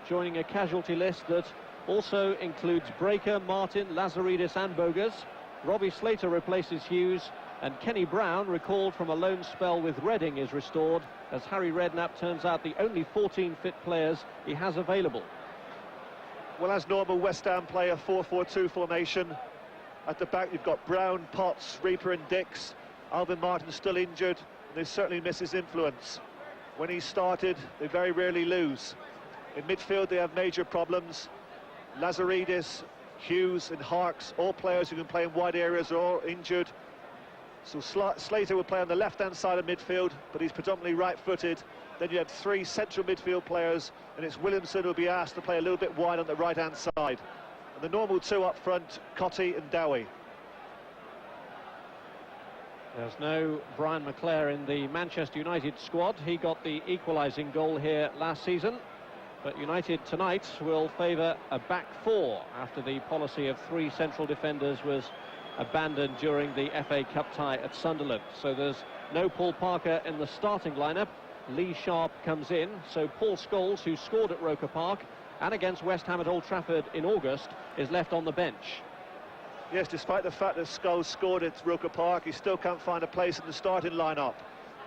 joining a casualty list that also includes Breaker, Martin, Lazaridis and Bogas. Robbie Slater replaces Hughes, and Kenny Brown, recalled from a loan spell with Reading, is restored, as Harry Redknapp turns out the only 14 fit players he has available. Well, as normal, West Ham play a 4-4-2 formation. At the back you've got Brown, Potts, Reaper and Dix. Alvin Martin's still injured, and they certainly miss his influence. When he started, they very rarely lose. In midfield they have major problems. Lazaridis, Hughes and Harkes, all players who can play in wide areas, are all injured. So Slater will play on the left-hand side of midfield, but he's predominantly right-footed. Then you have three central midfield players, and it's Williamson who will be asked to play a little bit wide on the right-hand side. And the normal two up front, Cottee and Dowie. There's no Brian McClair in the Manchester United squad. He got the equalising goal here last season. But United tonight will favour a back four after the policy of three central defenders was abandoned during the FA Cup tie at Sunderland. So there's no Paul Parker in the starting lineup. Lee Sharp comes in, so Paul Scholes, who scored at Roker Park and against West Ham at Old Trafford in August, is left on the bench. Yes, despite the fact that Scholes scored at Roker Park, he still can't find a place in the starting lineup.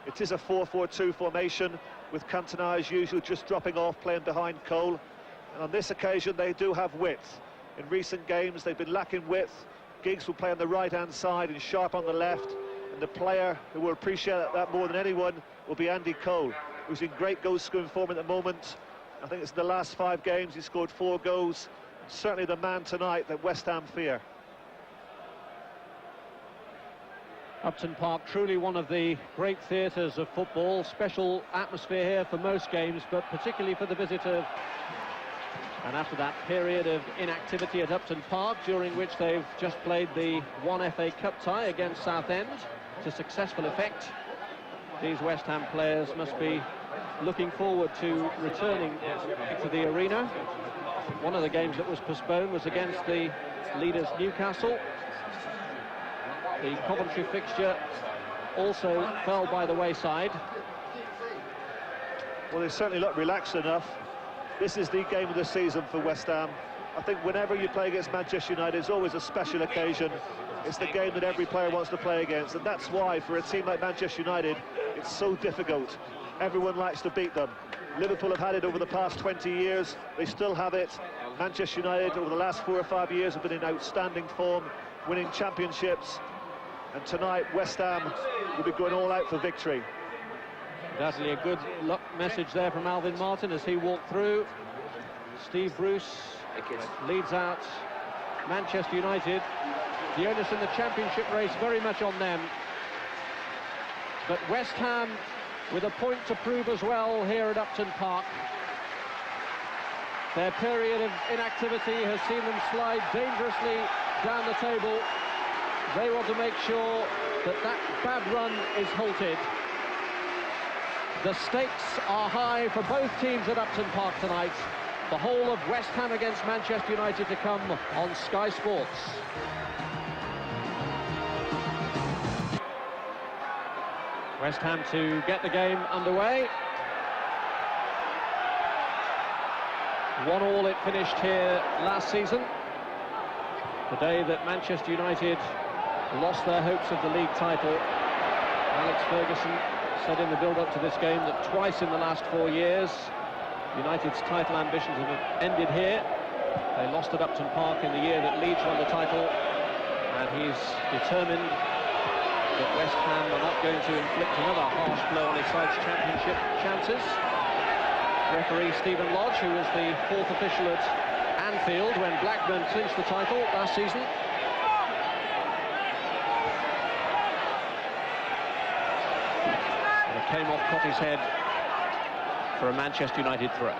It is a 4-4-2 formation, with Cantona as usual just dropping off, playing behind Cole. And on this occasion they do have width. In recent games they've been lacking width. Giggs will play on the right-hand side and Sharp on the left. And the player who will appreciate that more than anyone will be Andy Cole, who's in great goal-scoring form at the moment. I think it's in the last 5 games he scored 4 goals. Certainly the man tonight that West Ham fear. Upton Park, truly one of the great theatres of football. Special atmosphere here for most games, but particularly for the visitors. And after that period of inactivity at Upton Park, during which they've just played the one FA Cup tie against Southend to successful effect, these West Ham players must be looking forward to returning to the arena. One of the games that was postponed was against the leaders Newcastle. The Coventry fixture also fell by the wayside. Well, they certainly look relaxed enough. This is the game of the season for West Ham. I think whenever you play against Manchester United, it's always a special occasion. It's the game that every player wants to play against, and that's why, for a team like Manchester United, it's so difficult. Everyone likes to beat them. Liverpool have had it over the past 20 years. They still have it. Manchester United, over the last 4 or 5 years, have been in outstanding form, winning championships. And tonight, West Ham will be going all out for victory. Definitely a good luck message there from Alvin Martin as he walked through. Steve Bruce leads out Manchester United. The onus in the championship race very much on them. But West Ham with a point to prove as well here at Upton Park. Their period of inactivity has seen them slide dangerously down the table. They want to make sure that that bad run is halted. The stakes are high for both teams at Upton Park tonight. The whole of West Ham against Manchester United to come on Sky Sports. West Ham to get the game underway. 1-1 it finished here last season. The day that Manchester United lost their hopes of the league title. Alex Ferguson said in the build-up to this game that twice in the last 4 years United's title ambitions have ended here. They lost at Upton Park in the year that Leeds won the title, and he's determined that West Ham are not going to inflict another harsh blow on his side's championship chances. Referee Stephen Lodge, who was the 4th official at Anfield when Blackburn clinched the title last season. Came off Cottee's head for a Manchester United throw.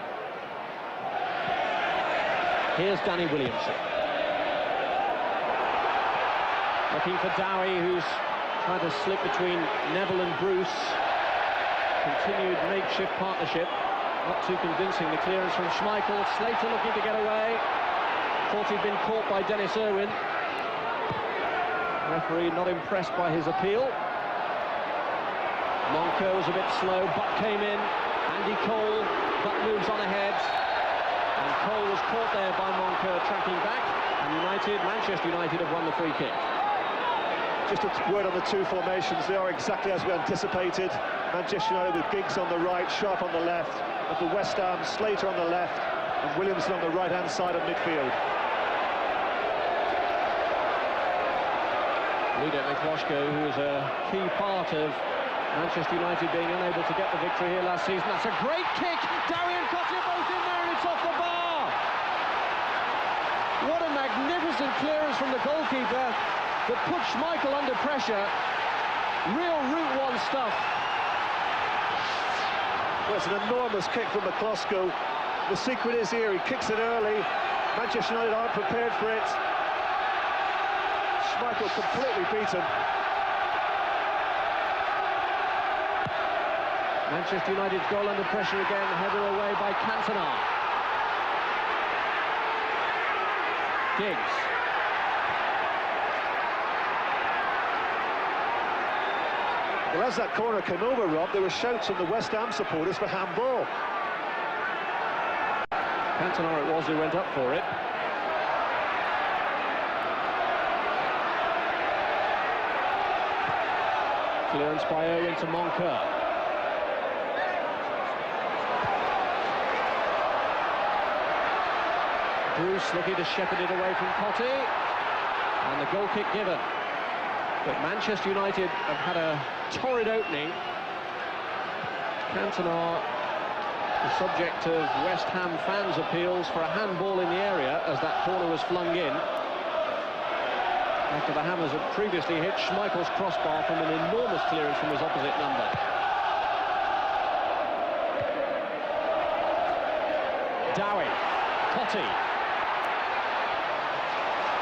Here's Danny Williamson. Looking for Dowie, who's trying to slip between Neville and Bruce. Continued makeshift partnership. Not too convincing, the clearance from Schmeichel. Slater looking to get away. Thought he'd been caught by Dennis Irwin. Referee not impressed by his appeal. Monco was a bit slow, Butt came in, Andy Cole, Butt moves on ahead, caught there by Moncur tracking back, and Manchester United have won the free kick. Just a word on the two formations. They are exactly as we anticipated. Manchester United with Giggs on the right, Sharp on the left, and for West Ham, Slater on the left, and Williamson on the right-hand side of midfield. Ludo Mikloško, who was a key part of Manchester United being unable to get the victory here last season. That's a great kick. Dowie and Cottee are both in there, and it's off the bar. What a magnificent clearance from the goalkeeper that put Schmeichel under pressure. Real Route 1 stuff. Well, it's an enormous kick from Mikloško. The secret is here, he kicks it early. Manchester United aren't prepared for it. Schmeichel completely beaten. Manchester United's goal under pressure again, headed away by Cantona. Giggs. Well, as that corner came over, Rob, there were shouts from the West Ham supporters for handball. Cantona it was who went up for it. Clearance by Owen to Moncur. Bruce looking to shepherd it away from Cottee, and the goal kick given. But Manchester United have had a torrid opening. Cantona, the subject of West Ham fans' appeals for a handball in the area as that corner was flung in. After the Hammers had previously hit Schmeichel's crossbar from an enormous clearance from his opposite number. Dowie, Cottee.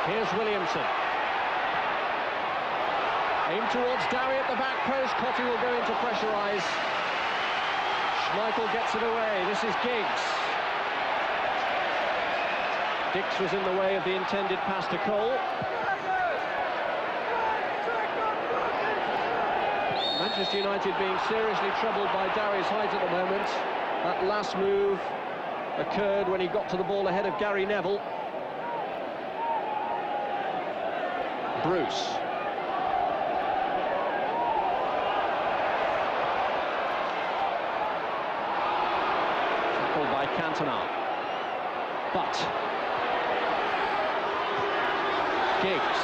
Here's Williamson. Aim towards Dowie at the back post. Cottee will go in to pressurise. Schmeichel gets it away. This is Giggs. Dix was in the way of the intended pass to Cole. Manchester United being seriously troubled by Dowie's height at the moment. That last move occurred when he got to the ball ahead of Gary Neville. Bruce. Tackled by Cantona. But Giggs.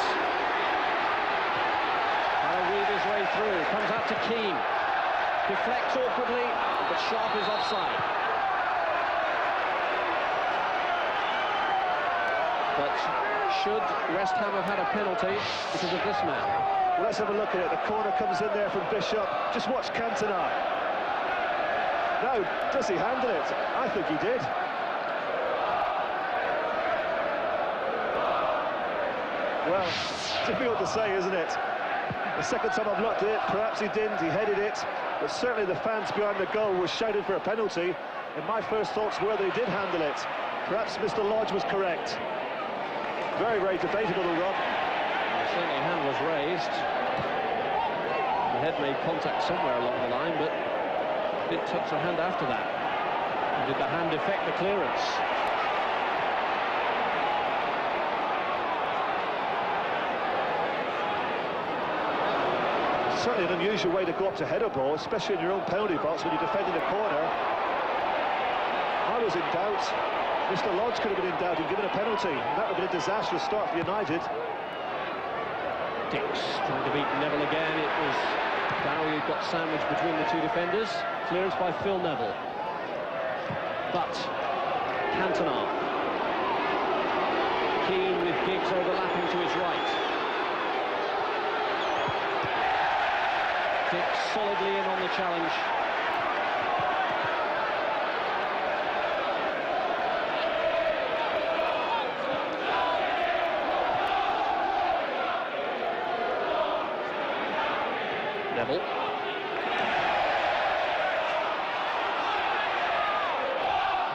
Weave his way through, comes out to Keane. Deflects awkwardly, but Sharp is offside. But should West Ham have had a penalty because of this man? Well, let's have a look at it. The corner comes in there from Bishop. Just watch Cantona. Now, does he handle it? I think he did. Well, difficult to say, isn't it? The second time I've looked at it, perhaps he didn't, he headed it, but certainly the fans behind the goal were shouting for a penalty, and my first thoughts were that he did handle it. Perhaps Mr. Lodge was correct. Very, very debatable, Rob. Certainly a hand was raised. The head made contact somewhere along the line, but didn't touch the hand after that. And did the hand affect the clearance? Certainly an unusual way to go up to head a ball, especially in your own penalty box when you're defending a corner. I was in doubt. Mr. Lodge could have been in doubt and given a penalty, and that would have been a disastrous start for United. Dix trying to beat Neville again. It was Dowie who got sandwiched between the two defenders. Clearance by Phil Neville. But Cantona. Keane with Giggs overlapping to his right. Dix solidly in on the challenge. Neville.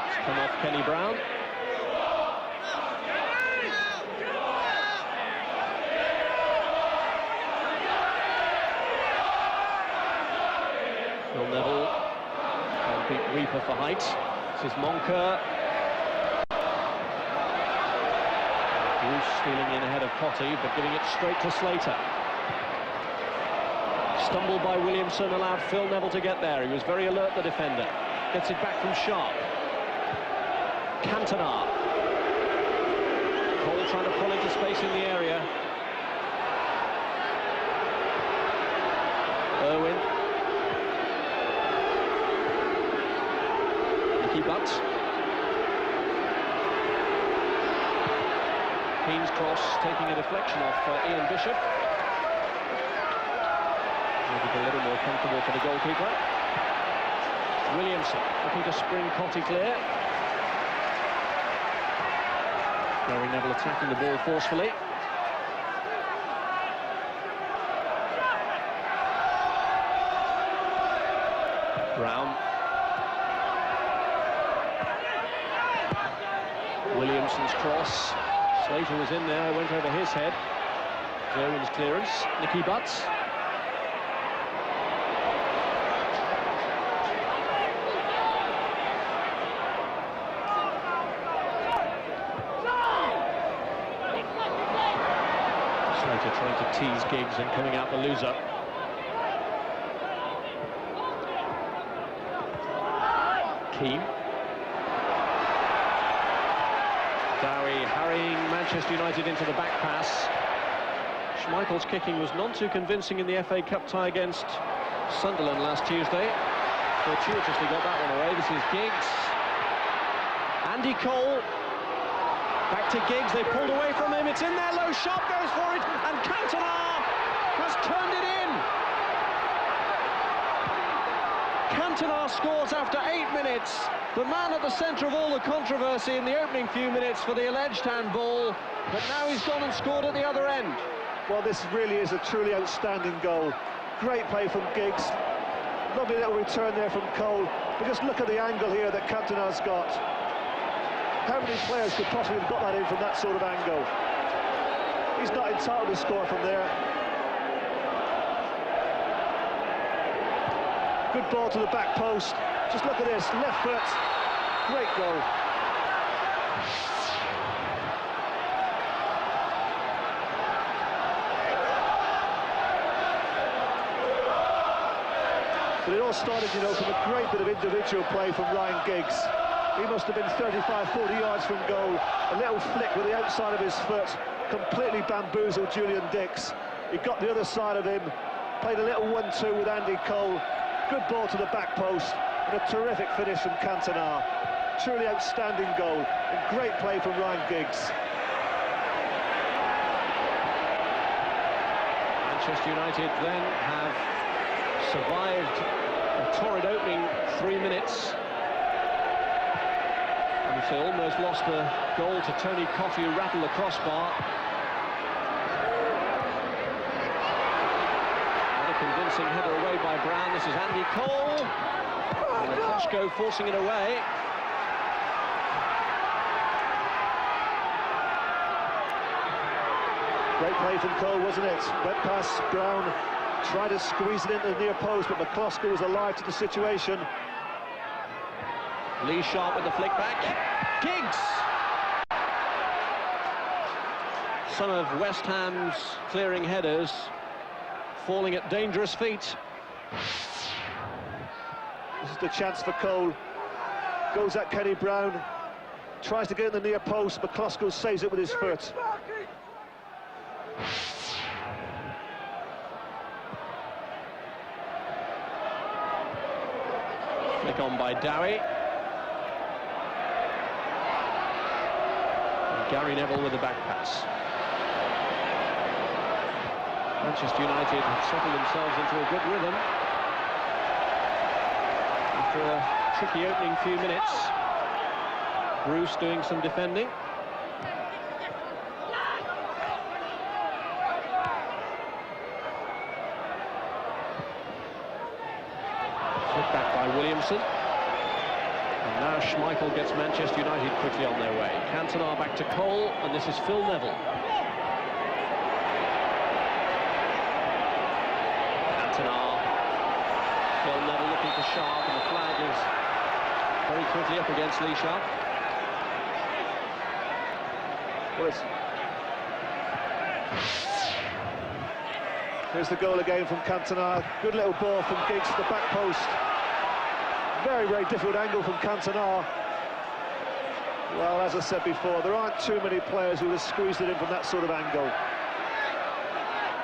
It's come off Kenny Brown. Phil Neville and beat Reaper for height. This is Moncur. Bruce stealing in ahead of Cottee, but giving it straight to Slater. Stumbled by Williamson, allowed Phil Neville to get there. He was very alert, the defender. Gets it back from Sharp. Cantona. Cole trying to pull into space in the area. Irwin. Nicky Butt. Keane's cross taking a deflection off Ian Bishop. Maybe a little more comfortable for the goalkeeper. Williamson looking to spring Cottee clear. Gary Neville attacking the ball forcefully. Brown. Williamson's cross. Slater was in there, went over his head. Irwin's clearance. Nicky Butt. Slater trying to tease Giggs and coming out the loser. Keane. Dowie harrying Manchester United into the back pass. Schmeichel's kicking was none too convincing in the FA Cup tie against Sunderland last Tuesday. Fortuitously got that one away. This is Giggs. Andy Cole. Back to Giggs, they pulled away from him, it's in there, low shot goes for it, and Cantona has turned it in. Cantona scores after 8 minutes. The man at the centre of all the controversy in the opening few minutes for the alleged handball, but now he's gone and scored at the other end. Well, this really is a truly outstanding goal. Great play from Giggs. Lovely little return there from Cole. But just look at the angle here that Cantona's got. How many players could possibly have got that in from that sort of angle? He's not entitled to score from there. Good ball to the back post. Just look at this, left foot. Great goal. But it all started, you know, from a great bit of individual play from Ryan Giggs. He must have been 35, 40 yards from goal. A little flick with the outside of his foot. Completely bamboozled Julian Dicks. He got the other side of him. Played a little 1-2 with Andy Cole. Good ball to the back post. And a terrific finish from Cantona. Truly outstanding goal. And great play from Ryan Giggs. Manchester United then have survived a torrid opening 3 minutes. And they almost lost the goal to Tony Cottee, who rattled the crossbar. What a convincing header away by Brown. This is Andy Cole. And Koshko forcing it away. Great play from Cole, wasn't it? Went past Brown, tried to squeeze it into the near post, but McCloskey was alive to the situation. Lee Sharp with the flick back. Giggs! Some of West Ham's clearing headers falling at dangerous feet. This is the chance for Cole. Goes at Kenny Brown. Tries to get in the near post, but McCloskey saves it with his foot. Flick on by Dowie. And Gary Neville with the back pass. Manchester United have settled themselves into a good rhythm after a tricky opening few minutes. Bruce doing some defending. Flick back by Williamson. And now Schmeichel gets Manchester United quickly on their way. Cantona back to Cole, and this is Phil Neville. Phil Neville looking for Sharp, and the flag is very quickly up against Lee Sharp. Well, Here's the goal again from Cantona. Good little ball from Giggs to the back post. Very, very difficult angle from Cantona. Well, as I said before, there aren't too many players who have squeezed it in from that sort of angle.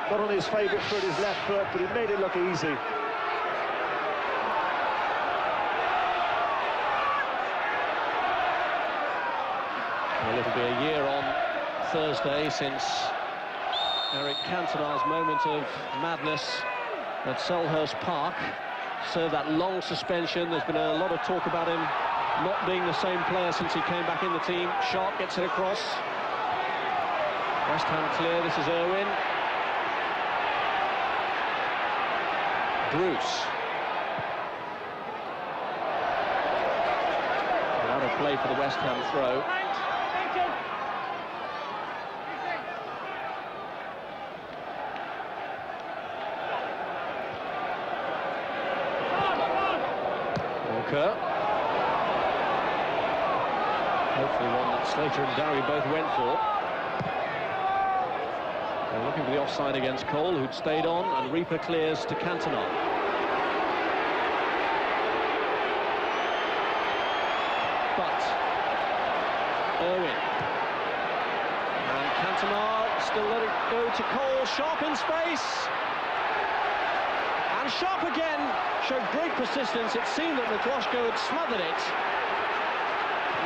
Not on his favourite foot, his left foot, but he made it look easy. Well, it'll be a year on Thursday since Eric Cantona's moment of madness at Selhurst Park served that long suspension. There's been a lot of talk about him not being the same player since he came back in the team. Sharp gets it across. West Ham clear, this is Irwin. Bruce. Out of play for the West Ham throw. Walker. Hopefully one that Slater and Dowie both went for. They're looking for the offside against Cole, who'd stayed on, and Reaper clears to Cantona. But Irwin. And Cantona still let it go to Cole. Sharp in space. And Sharp again showed great persistence. It seemed that McCloshko had smothered it.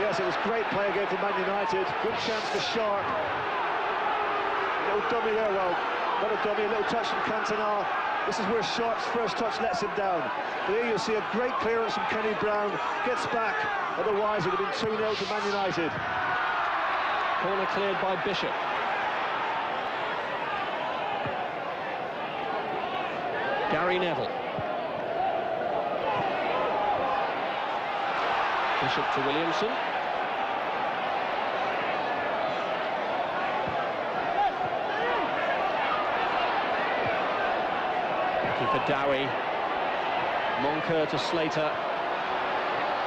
Yes, it was great play again for Man United. Good chance for Sharp. Little dummy there, well, not a dummy, a little touch from Cantona. This is where Sharp's first touch lets him down. But here you'll see a great clearance from Kenny Brown. Gets back, otherwise it would have been 2-0 to Man United. Corner cleared by Bishop. Gary Neville. Bishop to Williamson. Looking for Dowie. Moncur to Slater.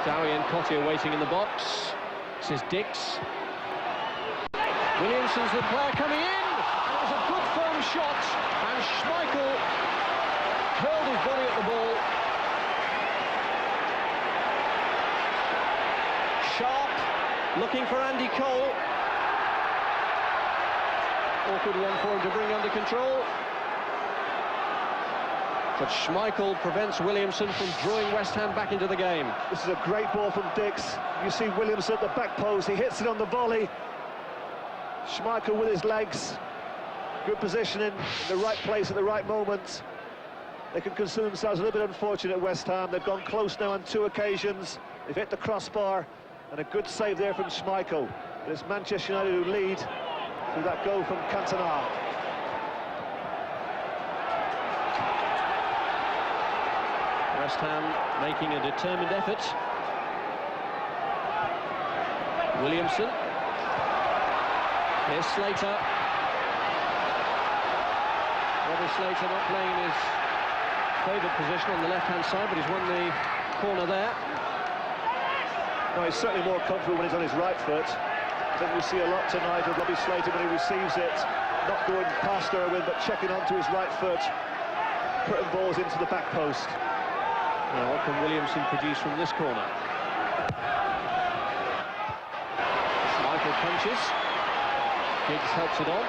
Dowie and Cottee are waiting in the box. This is Dix. Williamson's the player coming in. And it was a good firm shot. And Schmeichel hurled his body at the ball. Sharp looking for Andy Cole. Awkward one for him to bring under control. But Schmeichel prevents Williamson from drawing West Ham back into the game. This is a great ball from Dix. You see Williamson at the back post. He hits it on the volley. Schmeichel with his legs. Good positioning in the right place at the right moment. They can consider themselves a little bit unfortunate at West Ham. They've gone close now on 2 occasions. They've hit the crossbar, and a good save there from Schmeichel. But it's Manchester United who lead through that goal from Cantona. West Ham making a determined effort. Williamson. Here's Slater. Robbie Slater not playing in his favourite position on the left-hand side, but he's won the corner there. No, he's certainly more comfortable when he's on his right foot. I think we see a lot tonight of Robbie Slater when he receives it, not going past Irwin, but checking onto his right foot, putting balls into the back post. Now, what can Williamson produce from this corner? Schmeichel punches. Giggs helps it on.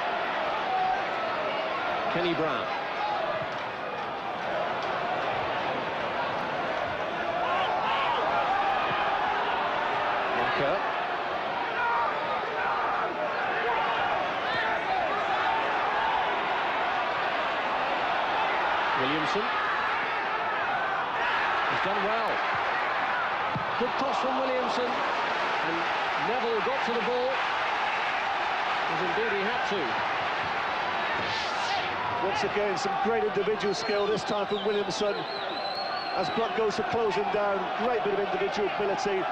Kenny Brown. Moncur. Williamson. He's done well. Good toss from Williamson. And Neville got to the ball. As indeed he had to. Once again, some great individual skill, this time from Williamson. As Brook goes to close him down, great bit of individual ability.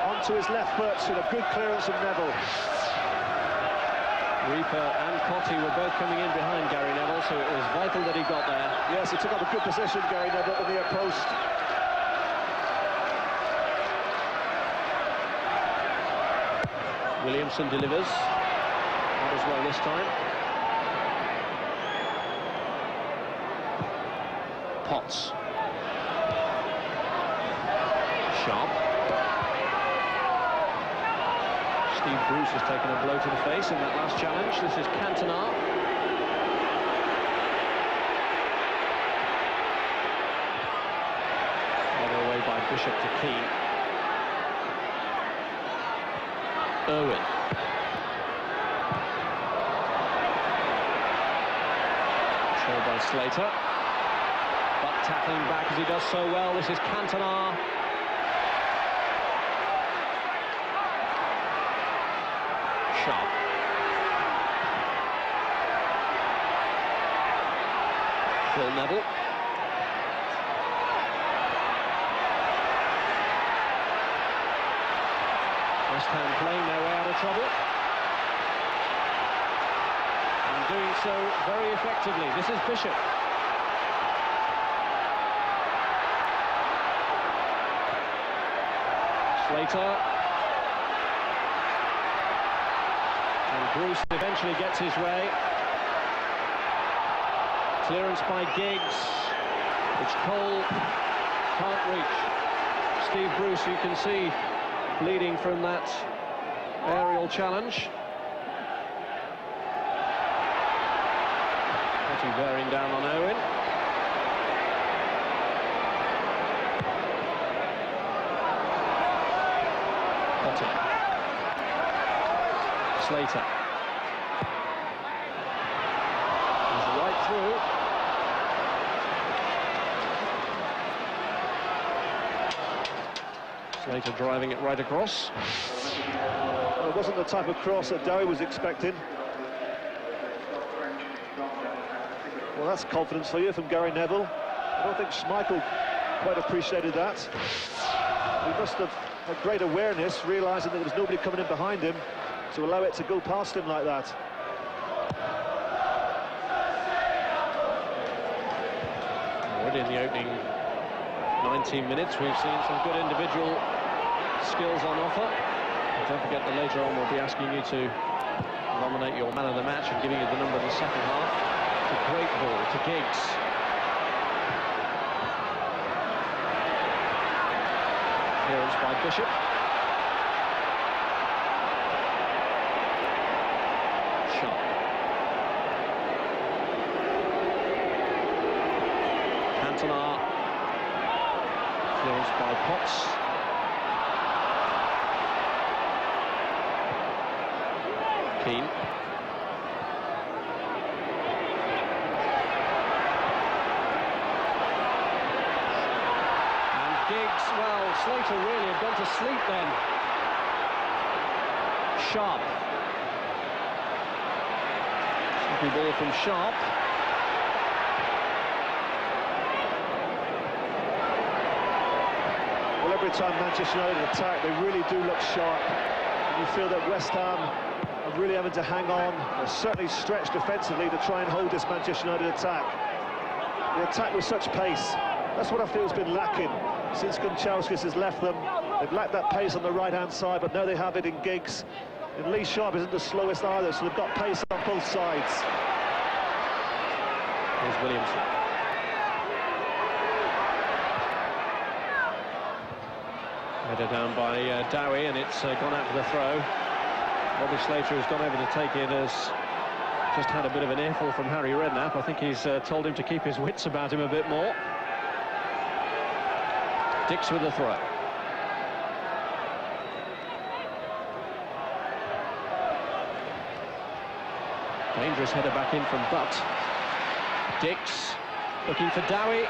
Onto his left foot, and a good clearance from Neville. Reaper and Cottee were both coming in behind Gary Neville, so it was vital that he got there. Yes, he took up a good position, Gary Neville, at the near post. Williamson delivers. Not as well this time. Potts. Sharp. Steve Bruce has taken a blow to the face in that last challenge. This is Cantona. Led away by Bishop to Keane. Irwin. Controlled by Slater. But tackling back as he does so well. This is Cantona. Sharp. Phil Neville. West Ham playing their way out of trouble. And doing so very effectively. This is Bishop. Slater. And Bruce eventually gets his way. Clearance by Giggs, which Cole can't reach. Steve Bruce, you can see, bleeding from that aerial challenge. Pretty bearing down on Owen. Potter. Slater. He's right through. Slater driving it right across. Well, it wasn't the type of cross that Dowie was expecting. Well, that's confidence for you from Gary Neville. I don't think Schmeichel quite appreciated that. He must have had great awareness, realising that there was nobody coming in behind him to allow it to go past him like that. Already in the opening 19 minutes, we've seen some good individual skills on offer. And don't forget that later on we'll be asking you to nominate your man of the match and giving you the number of the second half. It's a great ball to Giggs. Clearance by Bishop. Sharp. Cantona. Clearance by Potts. Keane. And Giggs, well, Slater really had gone to sleep then. Sharp. Sloppy ball from Sharp. Well, every time Manchester United attack, they really do look sharp. And you feel that West Ham are really having to hang on. They're certainly stretched defensively to try and hold this Manchester United attack. The attack with such pace, that's what I feel has been lacking since Gunchauskas has left them. They've lacked that pace on the right-hand side, but now they have it in Giggs. And Lee Sharp isn't the slowest either, so they've got pace on both sides. Here's Williamson. Header down by Dowie, and it's gone out for the throw. Bobby Slater has gone over to take it, has just had a bit of an earful from Harry Redknapp. I think he's told him to keep his wits about him a bit more. Dix with the throw. Dangerous header back in from Butt. Dix looking for Dowie.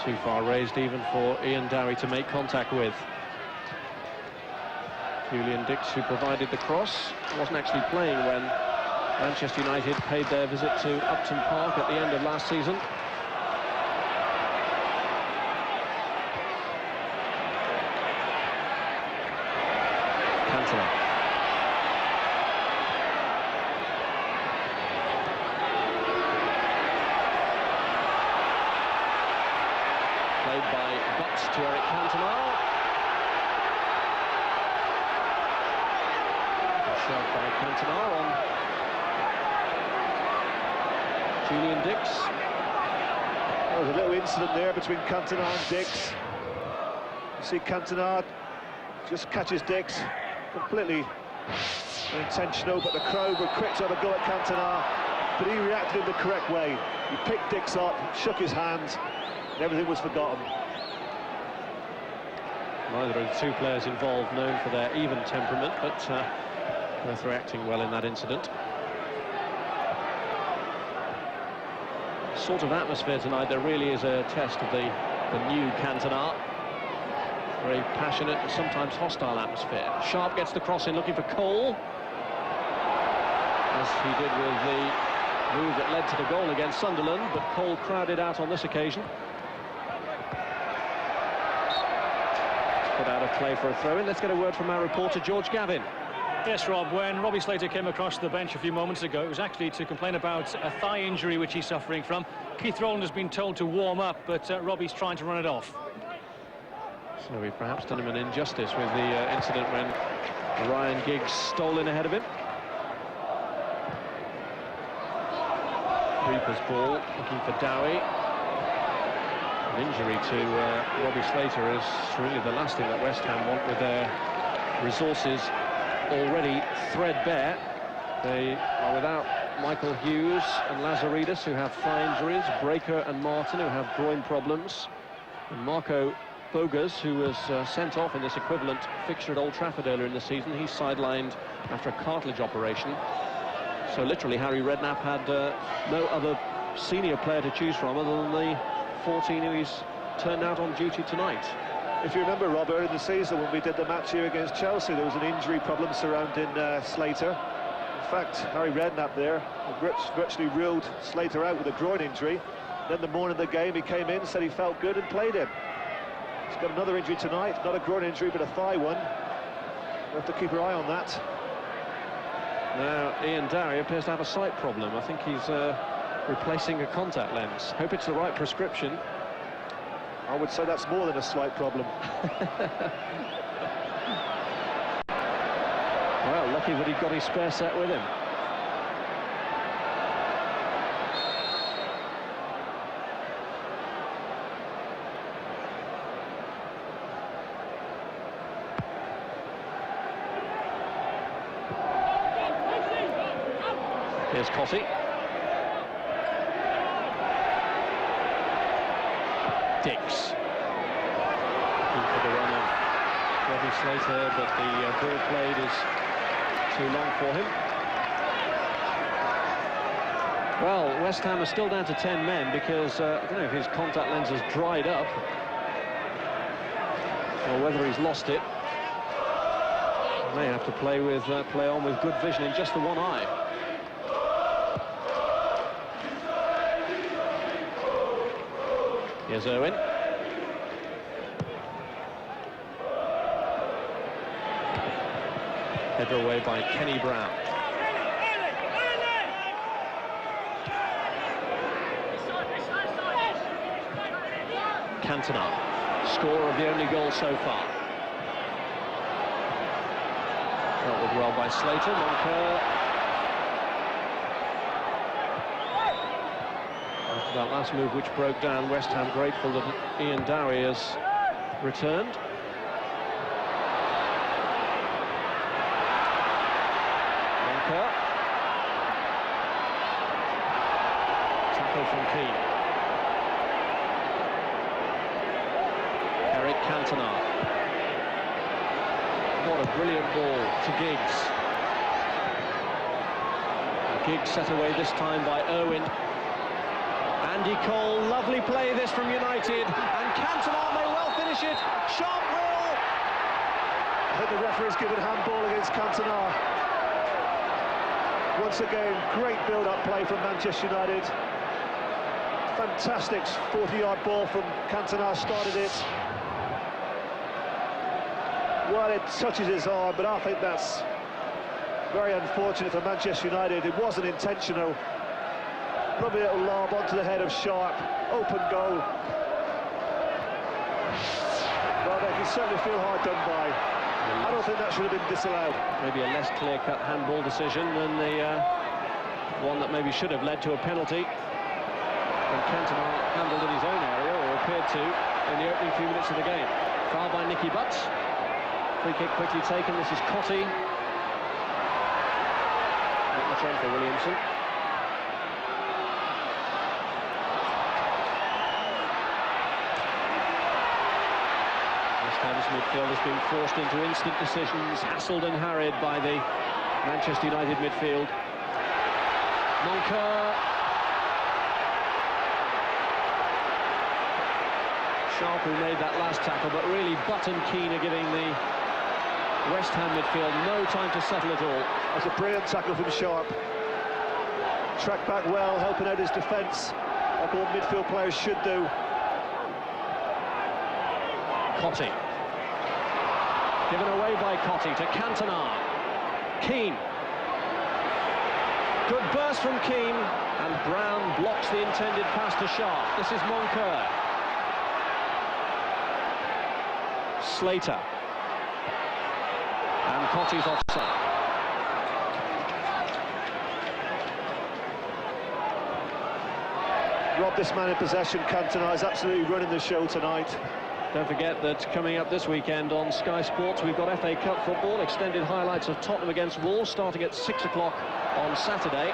Too far raised even for Ian Dowie to make contact with. Julian Dix, who provided the cross, wasn't actually playing when Manchester United paid their visit to Upton Park at the end of last season. Cantona. Played by Butts to Eric Cantona. Shoved by Cantona on Julian Dix. There was a little incident there between Cantona and Dix. You see Cantona just catches Dix, completely unintentional, but the crowd were quick to have a go at Cantona, but he reacted in the correct way. He picked Dix up, shook his hand, and everything was forgotten. Neither of the two players involved known for their even temperament, but both reacting well in that incident. Sort of atmosphere tonight, there really is a test of the new Cantona. Very passionate and sometimes hostile atmosphere. Sharp gets the cross in, looking for Cole, as he did with the move that led to the goal against Sunderland, but Cole crowded out on this occasion. Put out of play for a throw-in. Let's get a word from our reporter George Gavin. Yes, Rob, when Robbie Slater came across the bench a few moments ago, it was actually to complain about a thigh injury which he's suffering from. Keith Rowland has been told to warm up, but Robbie's trying to run it off. So we've perhaps done him an injustice with the incident when Ryan Giggs stole in ahead of him. Reaper's ball, looking for Dowie. An injury to Robbie Slater is really the last thing that West Ham want, with their resources already threadbare. They are without Michael Hughes and Lazaridis, who have thigh injuries, Breaker and Martin, who have groin problems, and Marco Bogas, who was sent off in this equivalent fixture at Old Trafford earlier in the season. He's sidelined after a cartilage operation. So literally Harry Redknapp had no other senior player to choose from other than the 14 who he's turned out on duty tonight. If you remember, Rob, earlier in the season when we did the match here against Chelsea, there was an injury problem surrounding Slater. In fact, Harry Redknapp there virtually ruled Slater out with a groin injury. Then the morning of the game, he came in, said he felt good and played him. He's got another injury tonight, not a groin injury, but a thigh one. We'll have to keep our eye on that. Now, Ian Dowie appears to have a sight problem. I think he's replacing a contact lens. Hope it's the right prescription. I would say that's more than a slight problem. Well, lucky that he got his spare set with him. Here's Cossey. Dix. Looking for the run of Robbie Slater, but the ball played is too long for him. Well, West Ham are still down to 10 men because I don't know if his contact lens has dried up or whether he's lost it. May have to play on with good vision in just the one eye. Here's Owen. Header away by Kenny Brown. Cantona, scorer of the only goal so far. Dealt with well by Slater. Moncur. After that last move which broke down, West Ham grateful that Ian Dowie has returned. Moncur. Tackle from Keane. Eric Cantona. What a brilliant ball to Giggs. Giggs set away this time by Irwin. Andy Cole, lovely play this from United, and Cantona may well finish it. Sharp ball. I think the referee's given handball against Cantona. Once again, great build-up play from Manchester United. Fantastic 40-yard ball from Cantona, started it. Well, it touches his arm, but I think that's very unfortunate for Manchester United. It wasn't intentional. Probably a little lob onto the head of Sharp. Open goal. Well, they can certainly feel hard done by. I don't think that should have been disallowed. Maybe a less clear-cut handball decision than the one that maybe should have led to a penalty. And Cantona handled in his own area, or appeared to, in the opening few minutes of the game. Foul by Nicky Butt. Free kick quickly taken. This is Cottee. Not much on for Williamson. West Ham's midfield has been forced into instant decisions, hassled and harried by the Manchester United midfield. Moncur. Sharp who made that last tackle, but really Butt and Keane are giving the West Ham midfield no time to settle at all. That's a brilliant tackle from Sharp. Tracked back well, helping out his defence, like all midfield players should do. Cottee. Given away by Cottee to Cantona. Keane. Good burst from Keane, and Brown blocks the intended pass to Sharp. This is Moncur. Slater. And Cottee's offside. Rob, this man in possession, Cantona, is absolutely running the show tonight. Don't forget that coming up this weekend on Sky Sports, we've got FA Cup football, extended highlights of Tottenham against Wolves, starting at 6 o'clock on Saturday.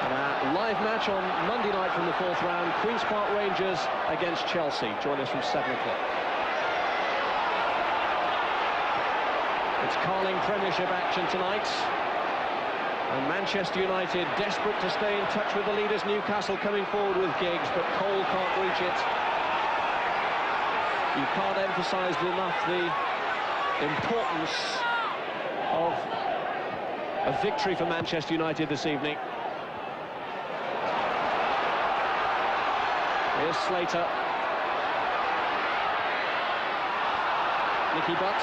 And a live match on Monday night from the 4th round, Queen's Park Rangers against Chelsea. Join us from 7 o'clock. It's Carling Premiership action tonight. And Manchester United desperate to stay in touch with the leaders. Newcastle coming forward with Giggs, but Cole can't reach it. You can't emphasise enough the importance of a victory for Manchester United this evening. Here's Slater. Nicky Butt.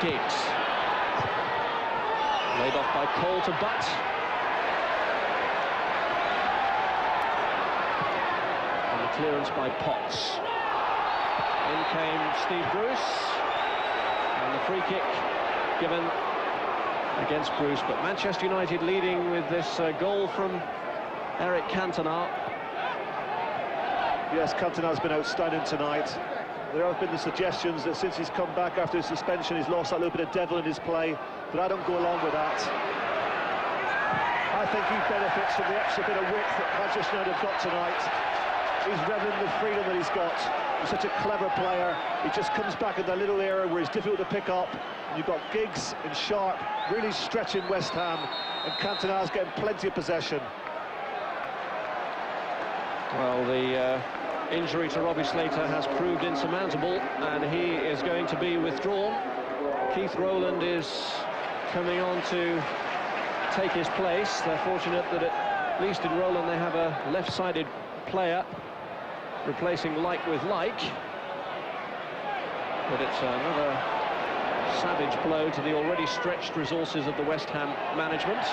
Giggs. Laid off by Cole to Butt. And the clearance by Potts. In came Steve Bruce. And the free kick given against Bruce. But Manchester United leading with this goal from Eric Cantona. Yes, Cantona's been outstanding tonight. There have been the suggestions that since he's come back after his suspension, he's lost that little bit of devil in his play, but I don't go along with that. I think he benefits from the extra bit of width that Manchester United have got tonight. He's reveling the freedom that he's got. He's such a clever player. He just comes back in that little area where he's difficult to pick up. And you've got Giggs and Sharp really stretching West Ham, and Cantona's getting plenty of possession. Well, the injury to Robbie Slater has proved insurmountable, and he is going to be withdrawn. Keith Rowland is coming on to take his place. They're fortunate that at least in Rowland they have a left-sided player replacing like with like. But it's another savage blow to the already stretched resources of the West Ham management.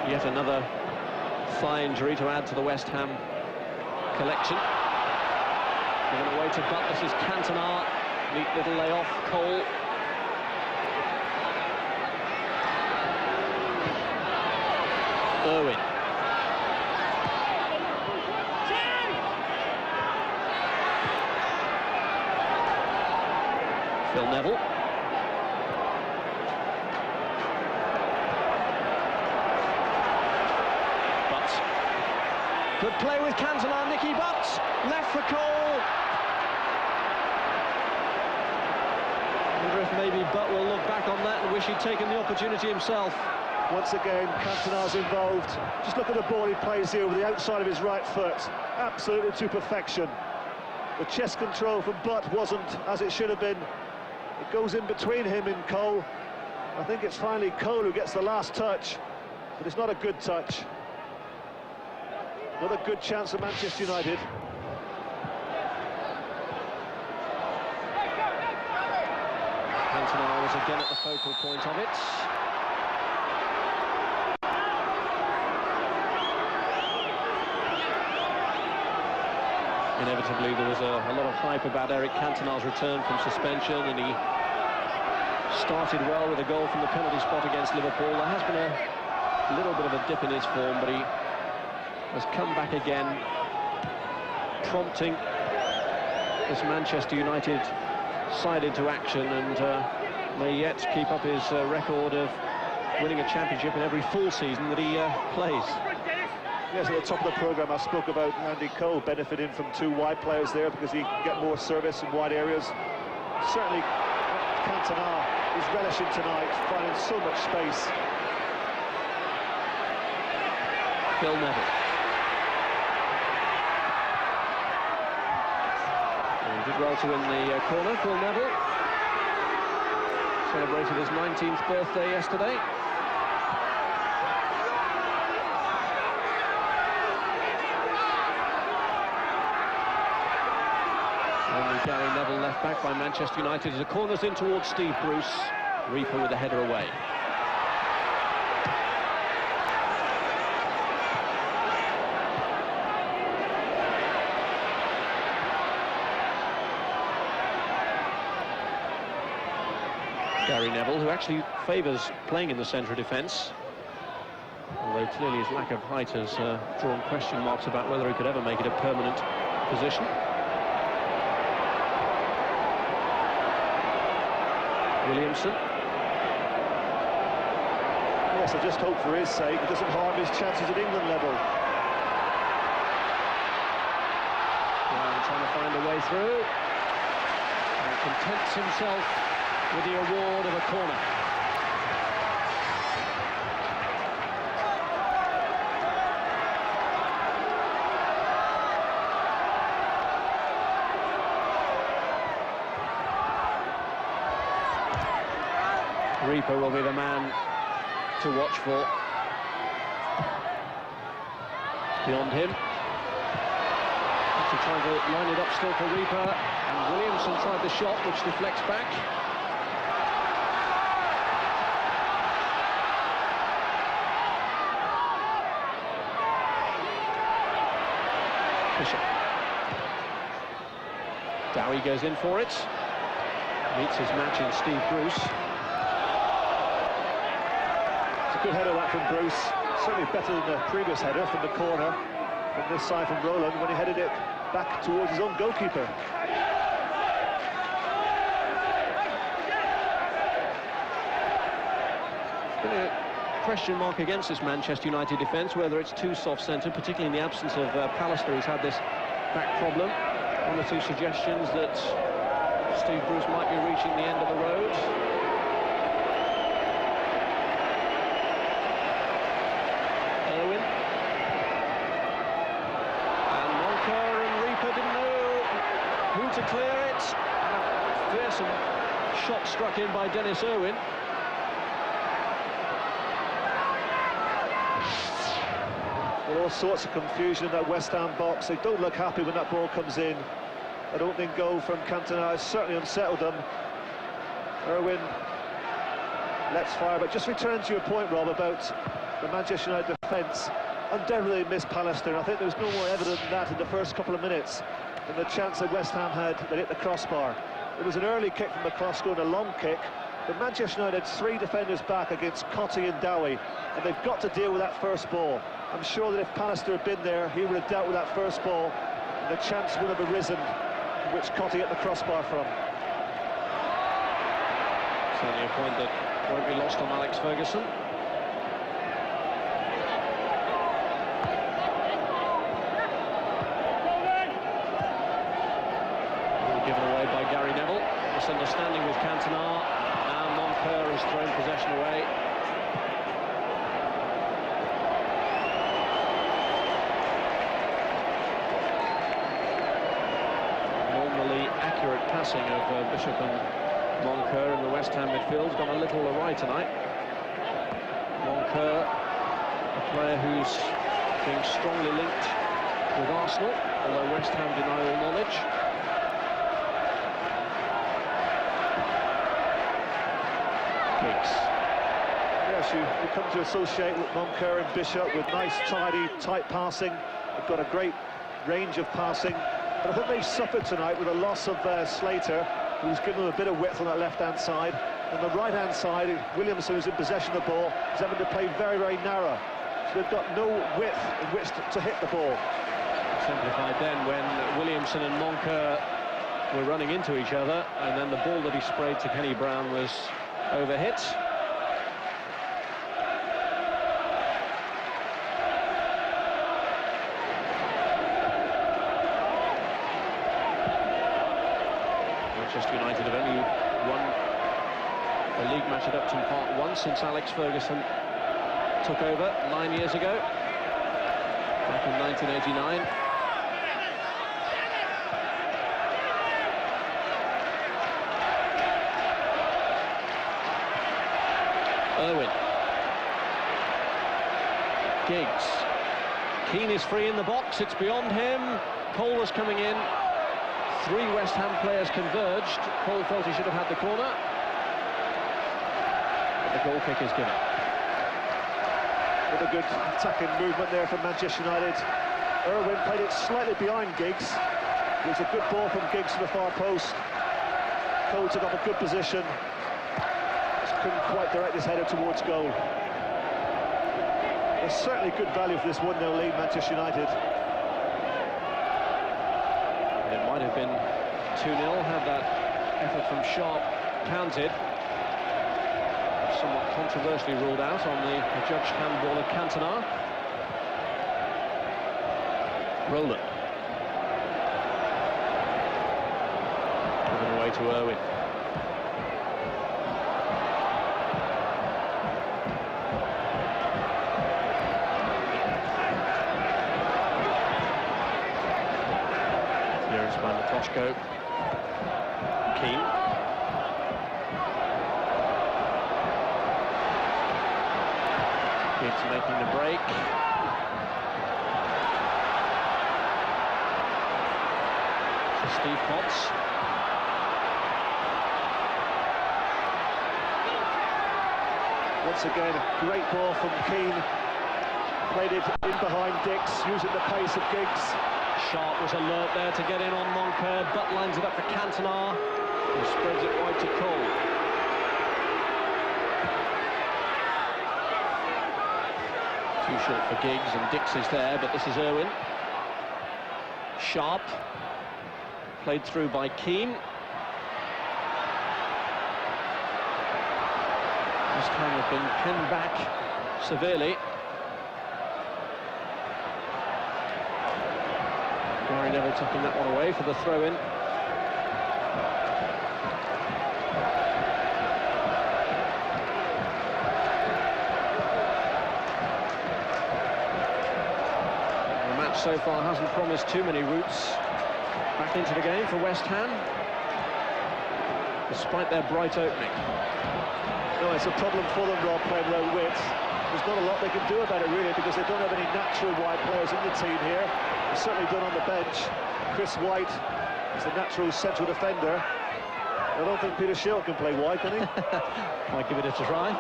Yet another thigh injury to add to the West Ham collection. Given away to Butt. This is Cantona. Neat little layoff. Cole. Irwin. Phil Neville. Good play with Cantona, Nicky Butt, left for Cole. I wonder if maybe Butt will look back on that and wish he'd taken the opportunity himself. Once again, Cantona's involved. Just look at the ball he plays here with the outside of his right foot. Absolutely to perfection. The chest control from Butt wasn't as it should have been. It goes in between him and Cole. I think it's finally Cole who gets the last touch, but it's not a good touch. Not a good chance for Manchester United. Cantona was again at the focal point of it. Inevitably, there was a lot of hype about Eric Cantona's return from suspension, and he started well with a goal from the penalty spot against Liverpool. There has been a little bit of a dip in his form, but he has come back again, prompting this Manchester United side into action, and may yet keep up his record of winning a championship in every full season that he plays. Yes, at the top of the programme I spoke about Andy Cole benefiting from two wide players there because he can get more service in wide areas. Certainly Cantona is relishing tonight, finding so much space. Phil Neville. And did well to win the corner, Phil Neville. Celebrated his 19th birthday yesterday. Only Gary Neville left back by Manchester United as the corner's in towards Steve Bruce. Reaper with the header away. Gary Neville, who actually favours playing in the centre of defence, although clearly his lack of height has drawn question marks about whether he could ever make it a permanent position. Williamson. Yes, I just hope for his sake it doesn't harm his chances at England level. Brown trying to find a way through, and contents himself with the award of a corner. Reaper will be the man to watch for. Beyond him. Actually trying to line it up still for Reaper, and Williamson tried the shot, which deflects back. Bishop. Dowie goes in for it. Meets his match in Steve Bruce. Good header that from Bruce, certainly better than the previous header from the corner from this side from Roland when he headed it back towards his own goalkeeper. Been a question mark against this Manchester United defence, whether it's too soft-centred, particularly in the absence of Pallister, who's had this back problem. One or two suggestions that Steve Bruce might be reaching the end of the road. To clear it, and a fearsome shot struck in by Dennis Irwin. Well, all sorts of confusion in that West Ham box. They don't look happy when that ball comes in. That opening goal from Cantona has certainly unsettled them. Irwin lets fire, but just return to your point, Rob, about the Manchester United defence. Undoubtedly missed Pallister, and I think there was no more evident than that in the first couple of minutes. And the chance that West Ham had that hit the crossbar. It was an early kick from McCloskey and a long kick, but Manchester United had three defenders back against Cottee and Dowie, and they've got to deal with that first ball. I'm sure that if Pallister had been there, he would have dealt with that first ball, and the chance would have arisen which Cottee hit the crossbar from. Certainly a point that won't be lost on Alex Ferguson. Given away by Gary Neville. Misunderstanding with Cantona. Now Moncur has thrown possession away. Normally accurate passing of Bishop and Moncur in the West Ham midfield. Gone a little awry tonight. Moncur, a player who's being strongly linked with Arsenal, although West Ham deny all knowledge. Yes, you come to associate with Moncur and Bishop with nice, tidy, tight passing. They've got a great range of passing. But I think they've suffered tonight with the loss of Slater, who's given them a bit of width on that left-hand side. On the right-hand side, Williamson, who's in possession of the ball, is having to play very, very narrow. So they've got no width in which to hit the ball. Simplified then when Williamson and Moncur were running into each other, and then the ball that he sprayed to Kenny Brown was overhit. Manchester United have only won a league match at Upton Park once since Alex Ferguson took over 9 years ago, back in 1989. Irwin. Giggs. Keane is free in the box, it's beyond him. Cole was coming in. Three West Ham players converged. Cole felt he should have had the corner. But the goal kick is given. With a good attacking movement there from Manchester United. Irwin played it slightly behind Giggs. It was a good ball from Giggs to the far post. Cole took up a good position. Couldn't quite direct his header towards goal. There's certainly good value for this 1-0 lead, Manchester United. It might have been 2-0 had that effort from Sharp counted. Somewhat controversially ruled out on the adjudged handball of Cantona. Rowland. Given away to Irwin. Toshko. Keane. Giggs making the break. To Steve Potts. Once again, a great ball from Keane. Played it in behind Dix, using the pace of Giggs. Sharp was alert there to get in on Moncur, but lines it up for Cantona, who spreads it wide to Cole. Too short for Giggs, and Dix is there, but this is Irwin. Sharp, played through by Keane. This time have been pinned back severely. Gary Neville tucking that one away for the throw-in. The match so far hasn't promised too many routes back into the game for West Ham, despite their bright opening. No, it's a problem for them, Rob, playing without width. There's not a lot they can do about it, really, because they don't have any natural wide players in the team here. They're certainly done on the bench. Chris White is the natural central defender. I don't think Peter Shilton can play wide, can he? Might give it a try.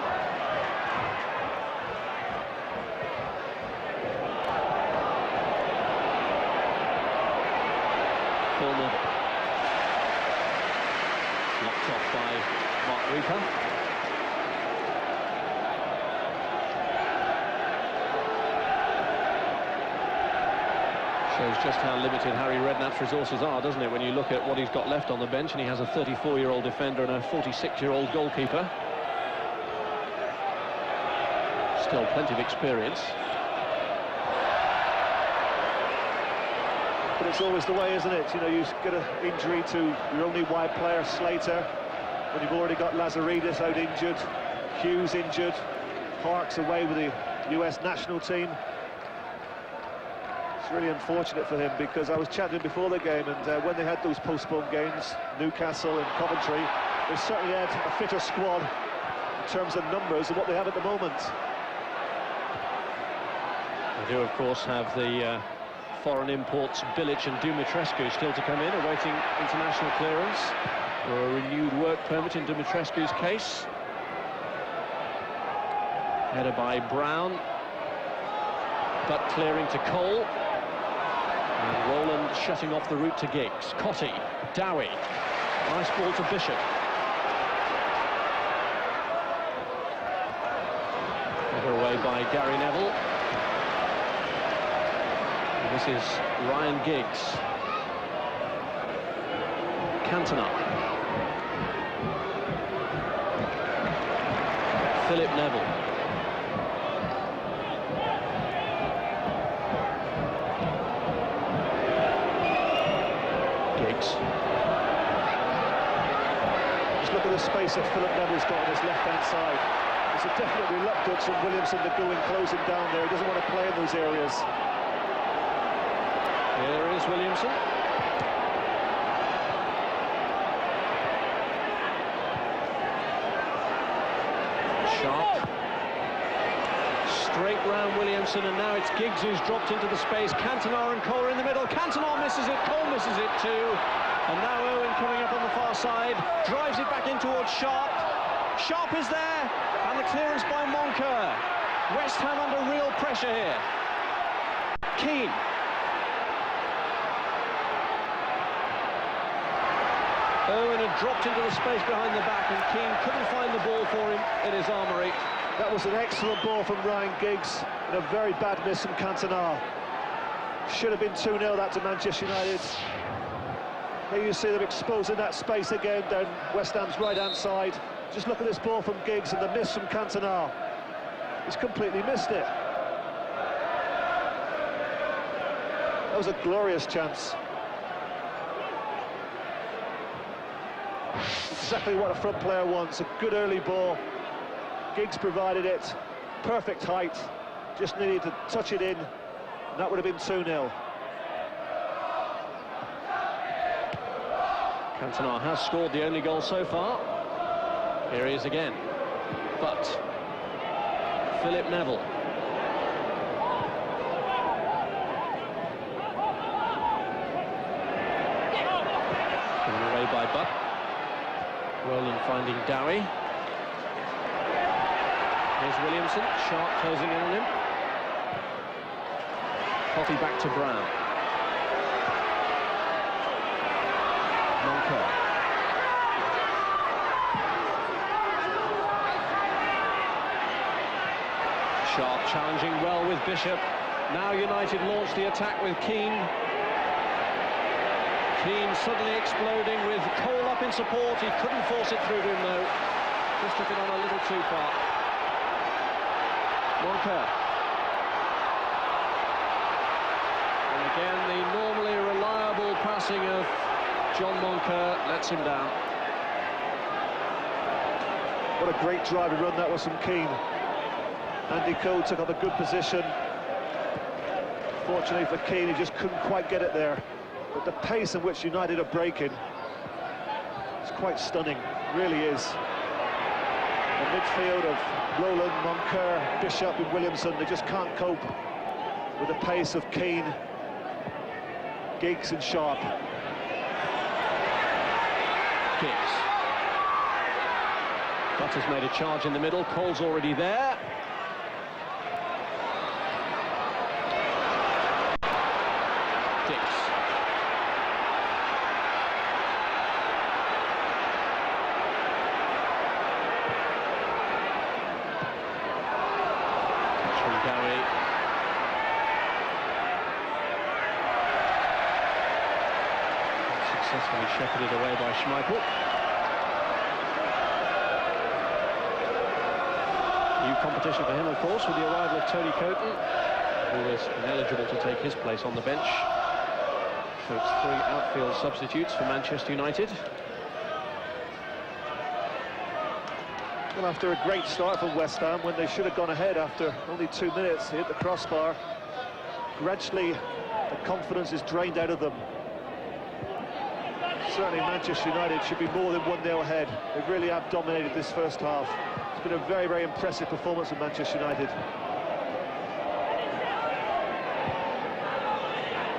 Fulmer locked off by Mark Reaper. Shows just how limited Harry Redknapp's resources are, doesn't it, when you look at what he's got left on the bench, and he has a 34-year-old defender and a 46-year-old goalkeeper. Still plenty of experience. But it's always the way, isn't it? You know, you get an injury to your only wide player, Slater, when you've already got Lazaridis out injured, Hughes injured, Parks away with the US national team. It's really unfortunate for him, because I was chatting before the game, and when they had those postponed games, Newcastle and Coventry, they certainly had a fitter squad in terms of numbers than what they have at the moment. They do, of course, have the foreign imports Bilic and Dumitrescu still to come in, awaiting international clearance for a renewed work permit in Dumitrescu's case. Header by Brown, but clearing to Cole. And Roland shutting off the route to Giggs. Cottee, Dowie. Nice ball to Bishop. Over away by Gary Neville. And this is Ryan Giggs. Cantona. Philip Neville. Giggs. Just look at the space that Philip Neville's got on his left-hand side. There's a definite reluctance from Williamson to go and close him down there. He doesn't want to play in those areas. Here is Williamson. Sharp. Straight round Williamson, and now it's Giggs who's dropped into the space. Cantona and Cole are in the middle. Cantona misses it, Cole misses it too. And now Owen coming up on the far side, drives it back in towards Sharp. Sharp is there, and the clearance by Moncur. West Ham under real pressure here. Keane. Owen had dropped into the space behind the back, and Keane couldn't find the ball for him in his armoury. That was an excellent ball from Ryan Giggs, and a very bad miss from Cantona. Should have been 2-0 that to Manchester United. Here you see them exposing that space again down West Ham's right-hand side. Just look at this ball from Giggs and the miss from Cantona. He's completely missed it. That was a glorious chance. Exactly what a front player wants, a good early ball. Giggs provided it, perfect height, just needed to touch it in, and that would have been 2-0. Cantona has scored the only goal so far. Here he is again. But Philip Neville. Given away by Butt. Roland finding Dowie. Here's Williamson, Sharp closing in on him. Coffey back to Brown. Moncur. Sharp challenging well with Bishop. Now United launch the attack with Keane. Keane suddenly exploding with Cole up in support. He couldn't force it through to him though. Just took it on a little too far. Moncur. And again, the normally reliable passing of John Moncur lets him down. What a great drive and run that was from Keane. Andy Cole took up a good position. Fortunately for Keane, he just couldn't quite get it there. But the pace in which United are breaking, it's quite stunning, really is. The midfield of Roland, Moncur, Bishop and Williamson, they just can't cope with the pace of Keane, Giggs and Sharp. Giggs. Butter's made a charge in the middle, Cole's already there. Giggs. Dowie. Successfully shepherded away by Schmeichel. New competition for him, of course, with the arrival of Tony Coton, who was ineligible to take his place on the bench. So it's 3 outfield substitutes for Manchester United. Well, after a great start from West Ham, when they should have gone ahead after only 2 minutes, they hit the crossbar. Gradually, the confidence is drained out of them. Certainly Manchester United should be more than 1-0 ahead. They really have dominated this first half. It's been a very, very impressive performance from Manchester United.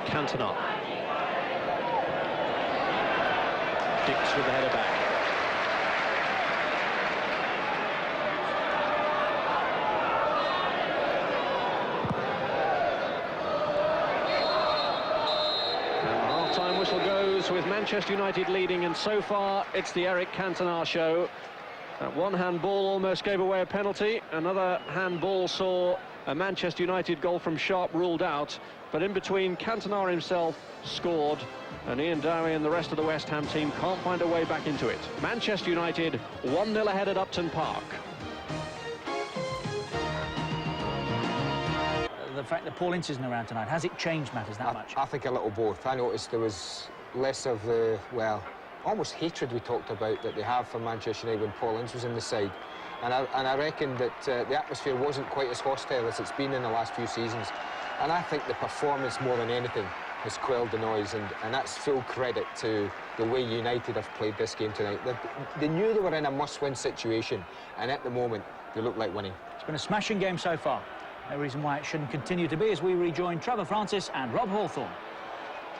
Cantona. Dix with the header back. whistle goes with Manchester United leading, and so far it's the Eric Cantona show. That one handball almost gave away a penalty. Another handball saw a Manchester United goal from Sharp ruled out. But in between, Cantona himself scored, and Ian Dowie and the rest of the West Ham team can't find a way back into it. Manchester United 1-0 ahead at Upton Park. The fact that Paul Ince isn't around tonight, has it changed matters that much? I think a little both. I noticed there was less of the, well, almost hatred we talked about that they have for Manchester United when Paul Ince was in the side. And I reckon that the atmosphere wasn't quite as hostile as it's been in the last few seasons. And I think the performance, more than anything, has quelled the noise, and that's full credit to the way United have played this game tonight. They knew they were in a must-win situation, and at the moment, they look like winning. It's been a smashing game so far. No reason why it shouldn't continue to be as we rejoin Trevor Francis and Rob Hawthorne.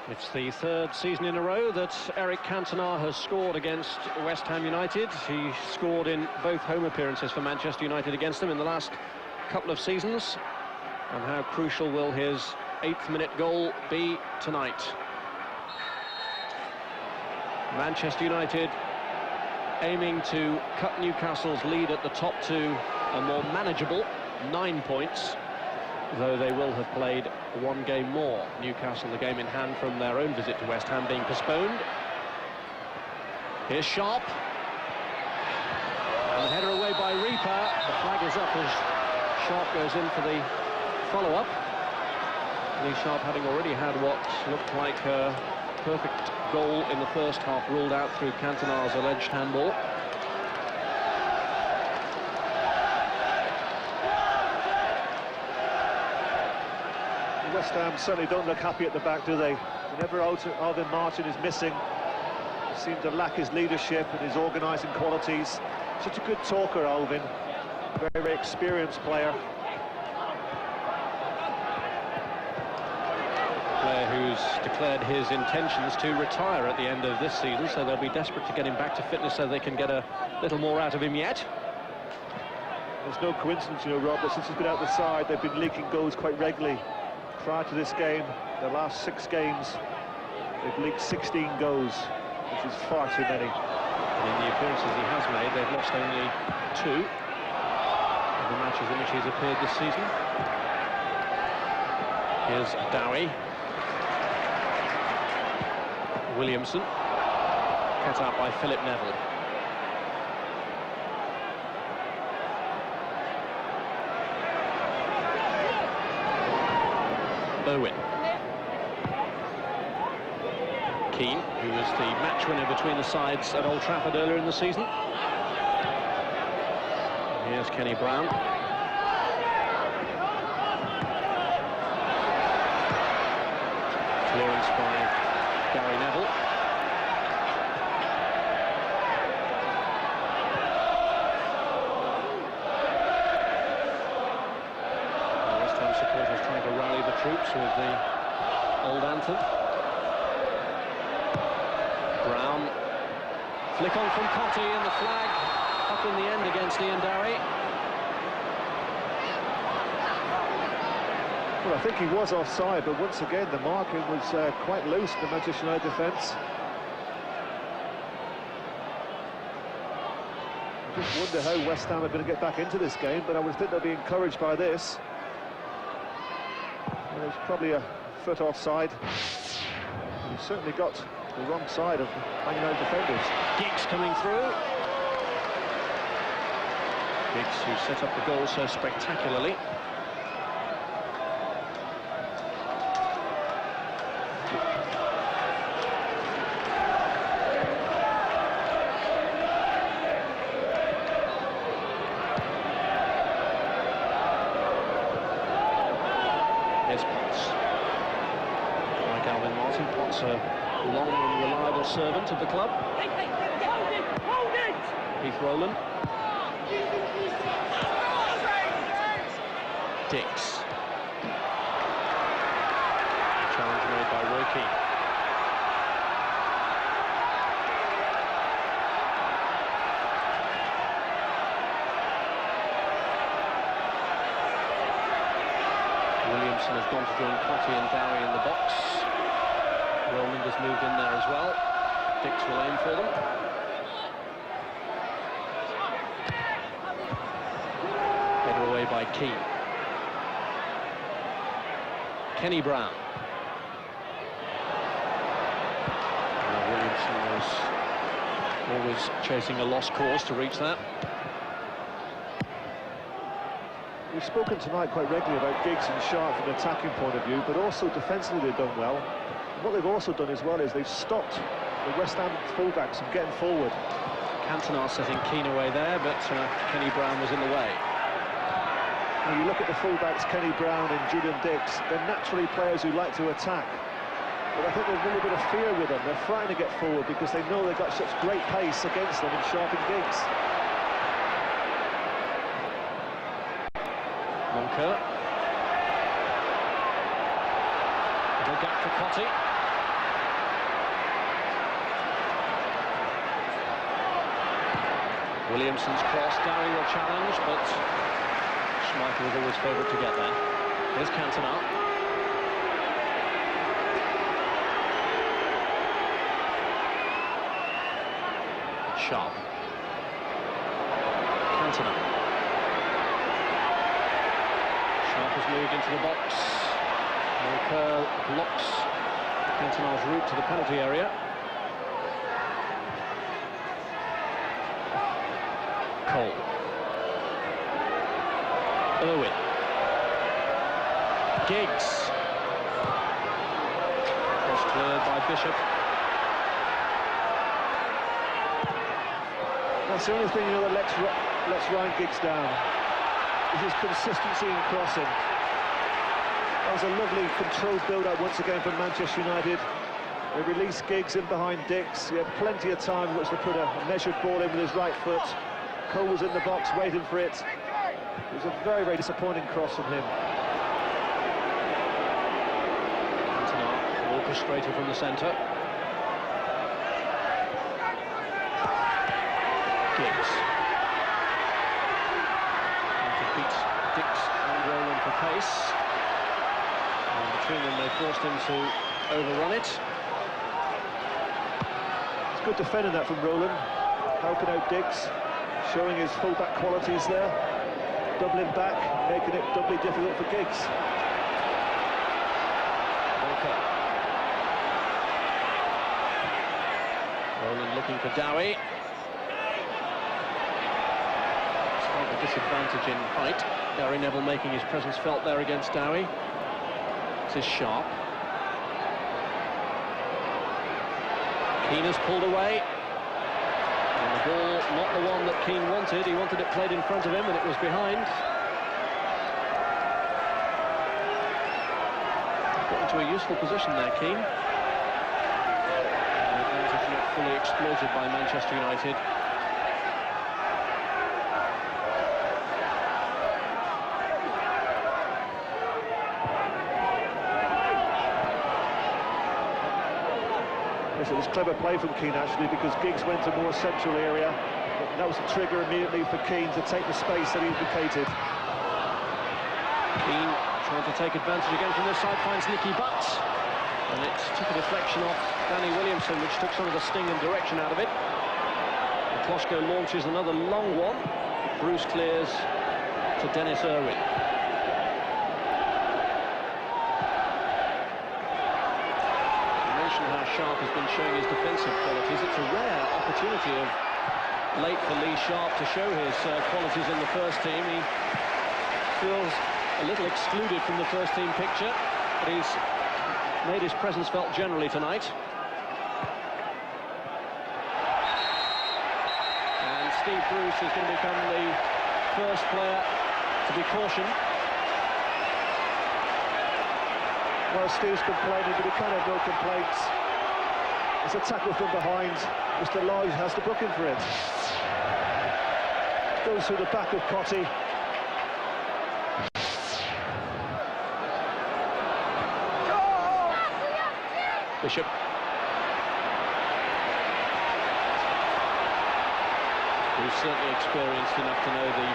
It's the third season in a row that Eric Cantona has scored against West Ham United. He scored in both home appearances for Manchester United against them in the last couple of seasons. And how crucial will his 8th-minute goal be tonight? Manchester United aiming to cut Newcastle's lead at the top to a more manageable 9 points, though they will have played one game more. Newcastle, the game in hand from their own visit to West Ham, being postponed. Here's Sharp. And the header away by Reaper. The flag is up as Sharp goes in for the follow-up. Lee Sharp, having already had what looked like a perfect goal in the first half, ruled out through Cantona's alleged handball. West Ham certainly don't look happy at the back, do they? Whenever Alvin Martin is missing, he seems to lack his leadership and his organising qualities. Such a good talker, Alvin. Very, very experienced player. Player who's declared his intentions to retire at the end of this season, so they'll be desperate to get him back to fitness so they can get a little more out of him yet. There's no coincidence, you know, Rob, that since he's been out the side, they've been leaking goals quite regularly. Prior to this game, the last 6 games, they've leaked 16 goals, which is far too many. And in the appearances he has made, they've lost only 2 of the matches in which he's appeared this season. Here's Dowie. Williamson, cut out by Philip Neville. Bowen. Keane, who was the match winner between the sides at Old Trafford earlier in the season. Here's Kenny Brown. Clearance by Gary Neville. Supporters trying to rally the troops with the old anthem. Brown, flick on from Cottee, and the flag up in the end against Ian Dowie. Well, I think he was offside, but once again the marking was quite loose in the Manchester United defence. I just wonder how West Ham are going to get back into this game, but I would think they'll be encouraged by this. Well, he's probably a foot offside. He's certainly got the wrong side of Man United defenders. Giggs coming through. Giggs, who set up the goal so spectacularly. Here's Potts. Like Alvin Martin, Potts a long and reliable servant of the club. Hold it! Heath Rowland. Dix. Challenge made by Roy Keane. Williamson has gone to join Cottee and Dowie in the box. Rowland has moved in there as well. Dix will aim for them. Header away by Keane. Kenny Brown. Williamson was always chasing a lost cause to reach that. We've spoken tonight quite regularly about Giggs and Sharp from an attacking point of view, but also defensively they've done well. And what they've also done as well is they've stopped the West Ham fullbacks from getting forward. Cantona setting Keane away there, but Kenny Brown was in the way. When you look at the fullbacks, Kenny Brown and Julian Dix, they're naturally players who like to attack. But I think there's a little bit of fear with them. They're frightened to get forward because they know they've got such great pace against them in Sharp and Giggs. Monker. Little gap for Cotti. Williamson's cross. Dowie will challenge, but Schmeichel was always favoured to get there. Here's Cantona. Sharp. Cantona. Sharp has moved into the box. Monker blocks Cantona's route to the penalty area. Cole. Irwin. Giggs. Cross cleared by Bishop. That's the only thing you know that lets Ryan Giggs down, is his consistency in crossing. That was a lovely controlled build-up once again from Manchester United. They released Giggs in behind Dix. He had plenty of time in which to put a measured ball in with his right foot. Cole was in the box waiting for it. It was a very, very disappointing cross from him. Cantona orchestrated from the centre. Giggs. And defeats Dix and Rowland for pace. And between them they forced him to overrun it. It's good defending that from Rowland, helping out Dix, showing his full-back qualities there, doubling back, making it doubly difficult for Giggs. Okay. Rowland looking for Dowie. Slight disadvantage in height. Gary Neville making his presence felt there against Dowie. This is Sharp. Keane has pulled away. And the ball, not the one that Keane wanted. He wanted it played in front of him, and it was behind. Got into a useful position there, Keane. The advantage not fully exploited by Manchester United. Yes, it was clever play from Keane actually, because Giggs went to a more central area. That was the trigger immediately for Keane to take the space that he indicated. Keane trying to take advantage again from this side, finds Nicky Butt. And it took a deflection off Danny Williamson, which took some of the sting and direction out of it. And Klosko launches another long one. Bruce clears to Dennis Irwin. How Sharp has been showing his defensive qualities. It's a rare opportunity of late for Lee Sharp to show his qualities in the first team. He feels a little excluded from the first team picture, but he's made his presence felt generally tonight. And Steve Bruce is going to become the first player to be cautioned. Well, Steve's complaining, but he can't have no complaints. It's a tackle from behind. Mr. Lodge has to book him for it. Goes through the back of Cotti. Bishop. Who's certainly experienced enough to know the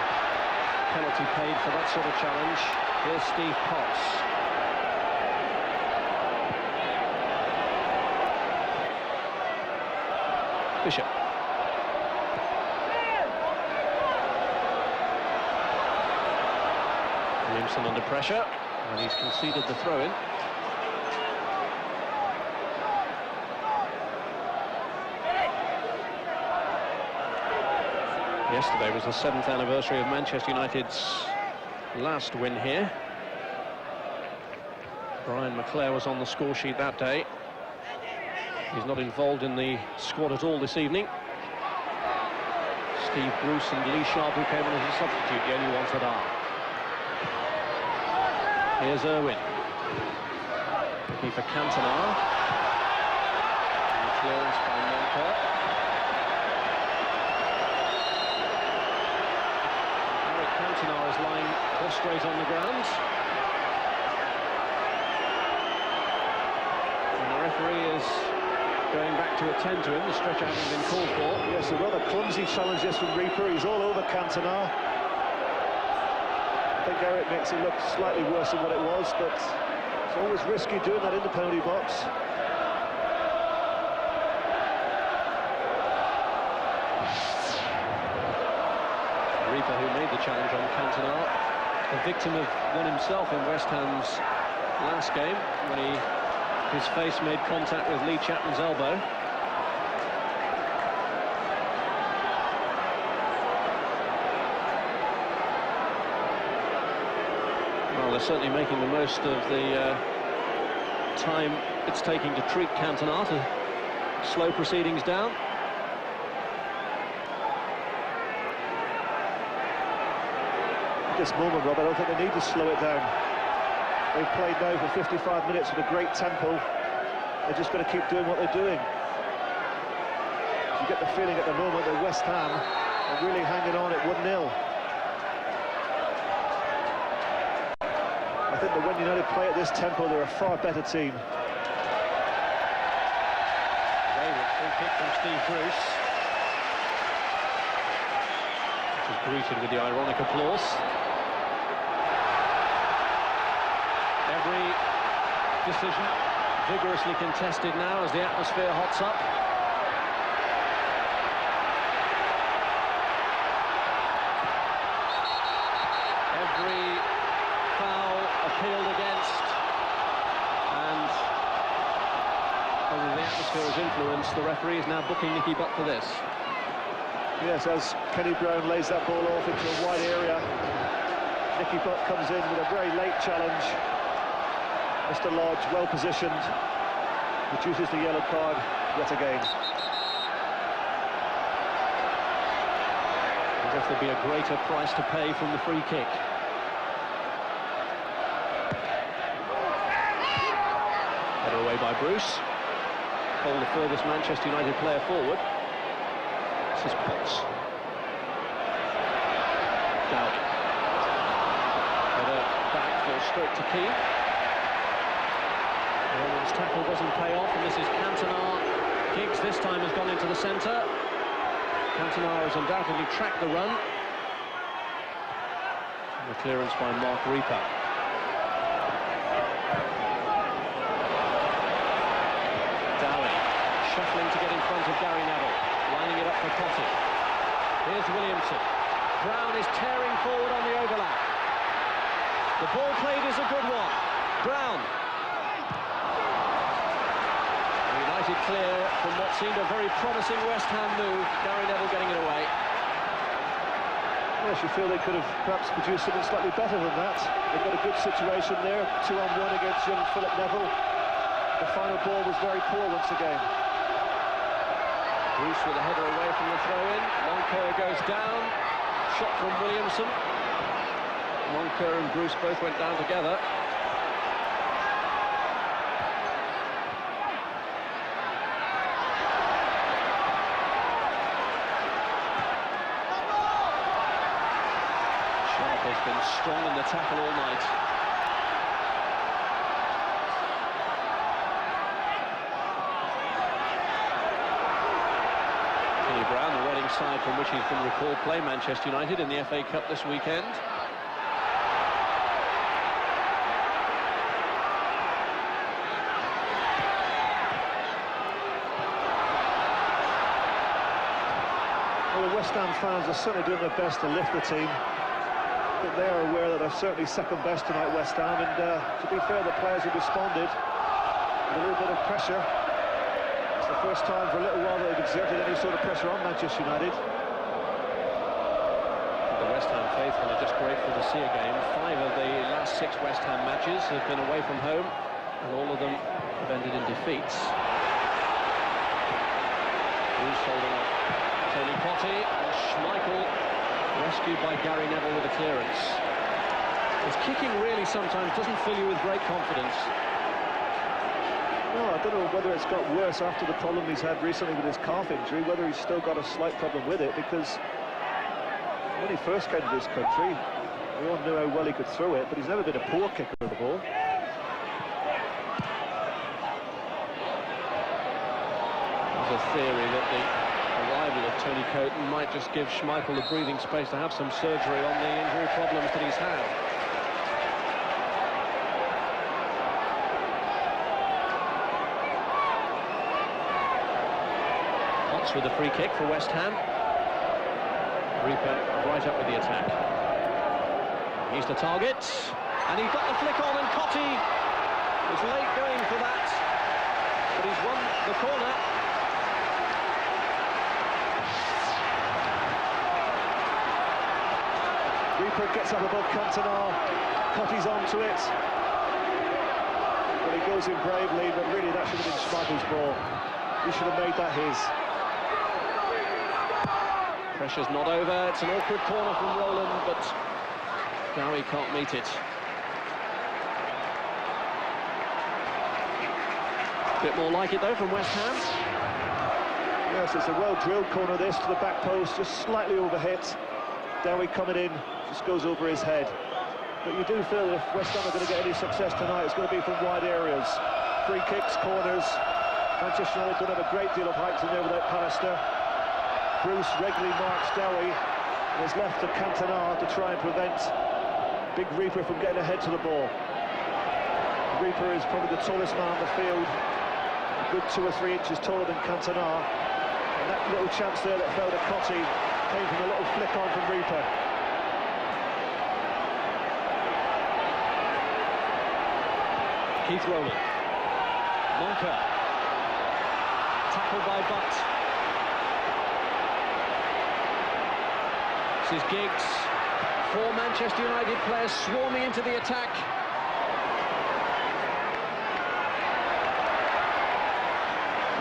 penalty paid for that sort of challenge. Here's Steve Potts. Bishop. Williamson under pressure, and he's conceded the throw-in. Yesterday was the 7th anniversary of Manchester United's last win here. Brian McClair was on the score sheet that day. He's not involved in the squad at all this evening. Steve Bruce and Lee Sharp, who came on as a substitute, the only ones that are. Here's Irwin. Looking for Cantona. Clearance by Moncur. Eric Cantona is lying prostrate on the ground. And the referee is going back to attend to him. The stretch out has been called for. Yes, a rather clumsy challenge this from Reaper. He's all over Cantona. I think Eric makes it look slightly worse than what it was, but it's always risky doing that in the penalty box. Reaper, who made the challenge on Cantona, a victim of one himself in West Ham's last game, when his face made contact with Lee Chapman's elbow. Well, they're certainly making the most of the time it's taking to treat Cantona, to slow proceedings down. At this moment, Rob, I don't think they need to slow it down. They've played now for 55 minutes with a great tempo. They're just going to keep doing what they're doing. You get the feeling at the moment that West Ham are really hanging on at 1-0. I think that when United play at this tempo, they're a far better team. Wayward free kick from Steve Bruce, which is greeted with the ironic applause. Every decision vigorously contested now as the atmosphere hots up. Every foul appealed against, and whether the atmosphere is influenced, the referee is now booking Nicky Butt for this. Yes, as Kenny Brown lays that ball off into a wide area, Nicky Butt comes in with a very late challenge. Mr. Lodge, well positioned, produces the yellow card yet again. As if there'd be a greater price to pay from the free kick. Header away by Bruce. Cole, the furthest Manchester United player forward. This is Potts. Dowdy. Header back for stroke to Keane. Roman's tackle doesn't pay off, and this is Cantona. Giggs this time has gone into the centre. Cantona has undoubtedly tracked the run. And the clearance by Mark Reaper. Dowie shuffling to get in front of Gary Neville, lining it up for Potty. Here's Williamson. Brown is tearing forward on the overlap. The ball played is a good one. Brown. United clear from what seemed a very promising West Ham move. Gary Neville getting it away. Yes, you feel they could have perhaps produced something slightly better than that. They've got a good situation there, 2-on-1 against young Philip Neville. The final ball was very poor once again. Bruce with a header away from the throw-in. Moncur goes down. Shot from Williamson. Moncur and Bruce both went down together. Sharp has been strong in the tackle all night. Brown, the Reading side from which he's been recalled, play Manchester United in the FA Cup this weekend. West Ham fans are certainly doing their best to lift the team. But they are aware that they're certainly second best tonight, West Ham, and to be fair, the players have responded with a little bit of pressure. It's the first time for a little while that they've exerted any sort of pressure on Manchester United. The West Ham faithful are just grateful to see again. 5 of the last 6 West Ham matches have been away from home, and all of them have ended in defeats. Who's holding up? Tony Cottee, and Schmeichel rescued by Gary Neville with a clearance. His kicking really sometimes doesn't fill you with great confidence. No, I don't know whether it's got worse after the problem he's had recently with his calf injury, whether he's still got a slight problem with it, because when he first came to this country, we all knew how well he could throw it, but he's never been a poor kicker of the ball. There's a theory that the arrival of Tony Coton might just give Schmeichel the breathing space to have some surgery on the injury problems that he's had. Potts with a free kick for West Ham. Reaper right up with the attack. He's the target, and he got the flick on, and Cottee was late going for that, but he's won the corner. Reaper gets up above Cantona, Cottee's onto it. But he goes in bravely, but really that should have been Schmeichel's ball. He should have made that his. Pressure's not over, it's an awkward corner from Roland, but Dowie can't meet it. Bit more like it though from West Ham. Yes, it's a well-drilled corner this, to the back post, just slightly overhit. Dowie coming in, just goes over his head. But you do feel that if West Ham are going to get any success tonight, it's going to be from wide areas. Free kicks, corners. Manchester United don't have a great deal of height in there without Pallister. Bruce regularly marks Dowie and is left to Cantona to try and prevent Big Reaper from getting ahead to the ball. Reaper is probably the tallest man on the field, a good 2 or 3 inches taller than Cantona. And that little chance there that fell to Cottee came from a little flick on from Reaper. Keith Rowland. Monka. Tackled by Butt. This is Giggs. 4 Manchester United players swarming into the attack.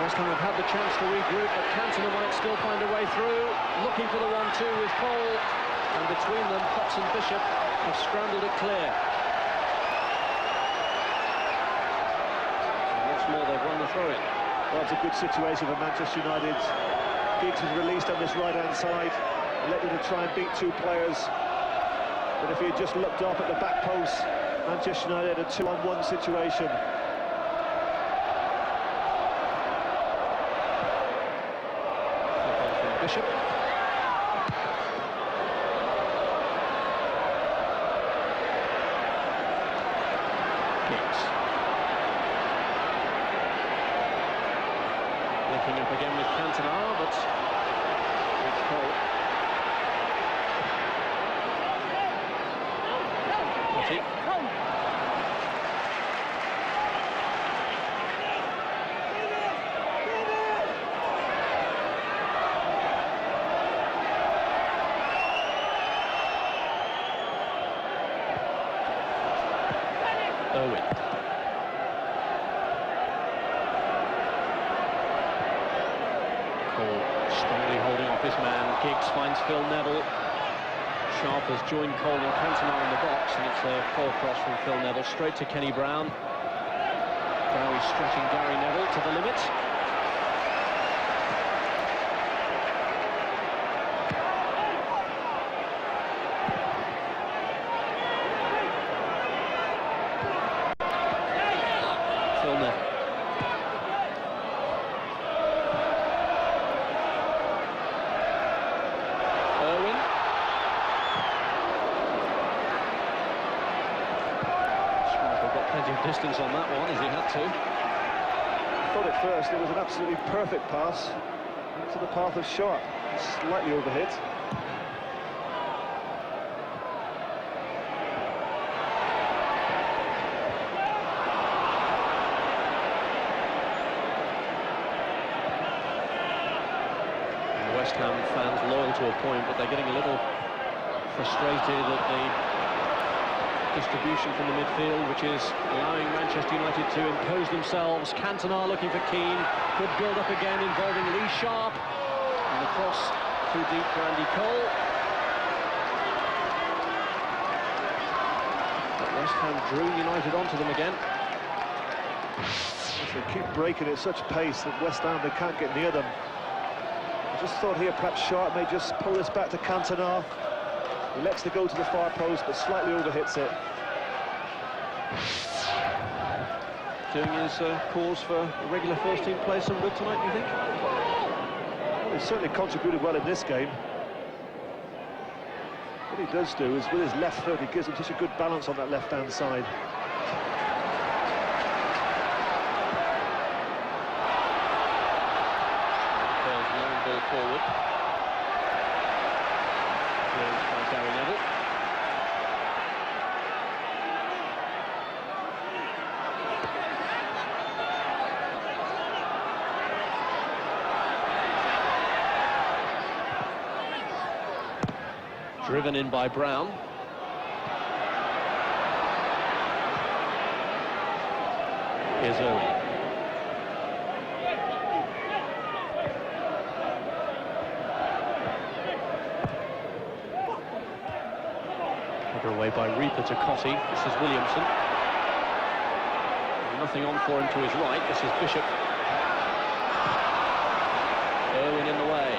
West Ham have had the chance to regroup, but Cantona might still find a way through. Looking for the 1-2 with Cole, and between them, Potts and Bishop have scrambled it clear. And once more, they've won the throw-in. Well, it's a good situation for Manchester United. Giggs was released on this right-hand side, elected to try and beat 2 players. But if he had just looked up at the back post, Manchester United had a 2-on-1 situation. Bishop. Giggs. Linking up again with Cantona, but with Cole. Cottee. Owen. Cole strongly holding off his man. Giggs finds Phil Neville. Sharp has joined Cole and Cantona in the box, and it's a full cross from Phil Neville straight to Kenny Brown. Dowie stretching Gary Neville to the limit. Irwin. Schmeichel got plenty of distance on that one, as he had to. I thought at first it was an absolutely perfect pass into the path of Sharp. Slightly overhit. West Ham fans loyal to a point, but they're getting a little frustrated at the distribution from the midfield, which is allowing Manchester United to impose themselves. Cantona looking for Keane. Good build-up again involving Lee Sharp. And the cross too deep for Andy Cole. But West Ham drew United onto them again. They keep breaking at such pace that West Ham, they can't get near them. I just thought here perhaps Sharp may just pull this back to Cantona. He lets it go to the far post, but slightly overhits it. Doing his cause for a regular first-team place some good tonight, do you think? Well, he's certainly contributed well in this game. What he does do is, with his left foot, he gives him such a good balance on that left-hand side. Long ball forward. Clearance by Gary Neville. Driven in by Brown. Here's Owen. Header away by Reaper to Cottee. This is Williamson. Nothing on for him to his right. This is Bishop. Owen in the way.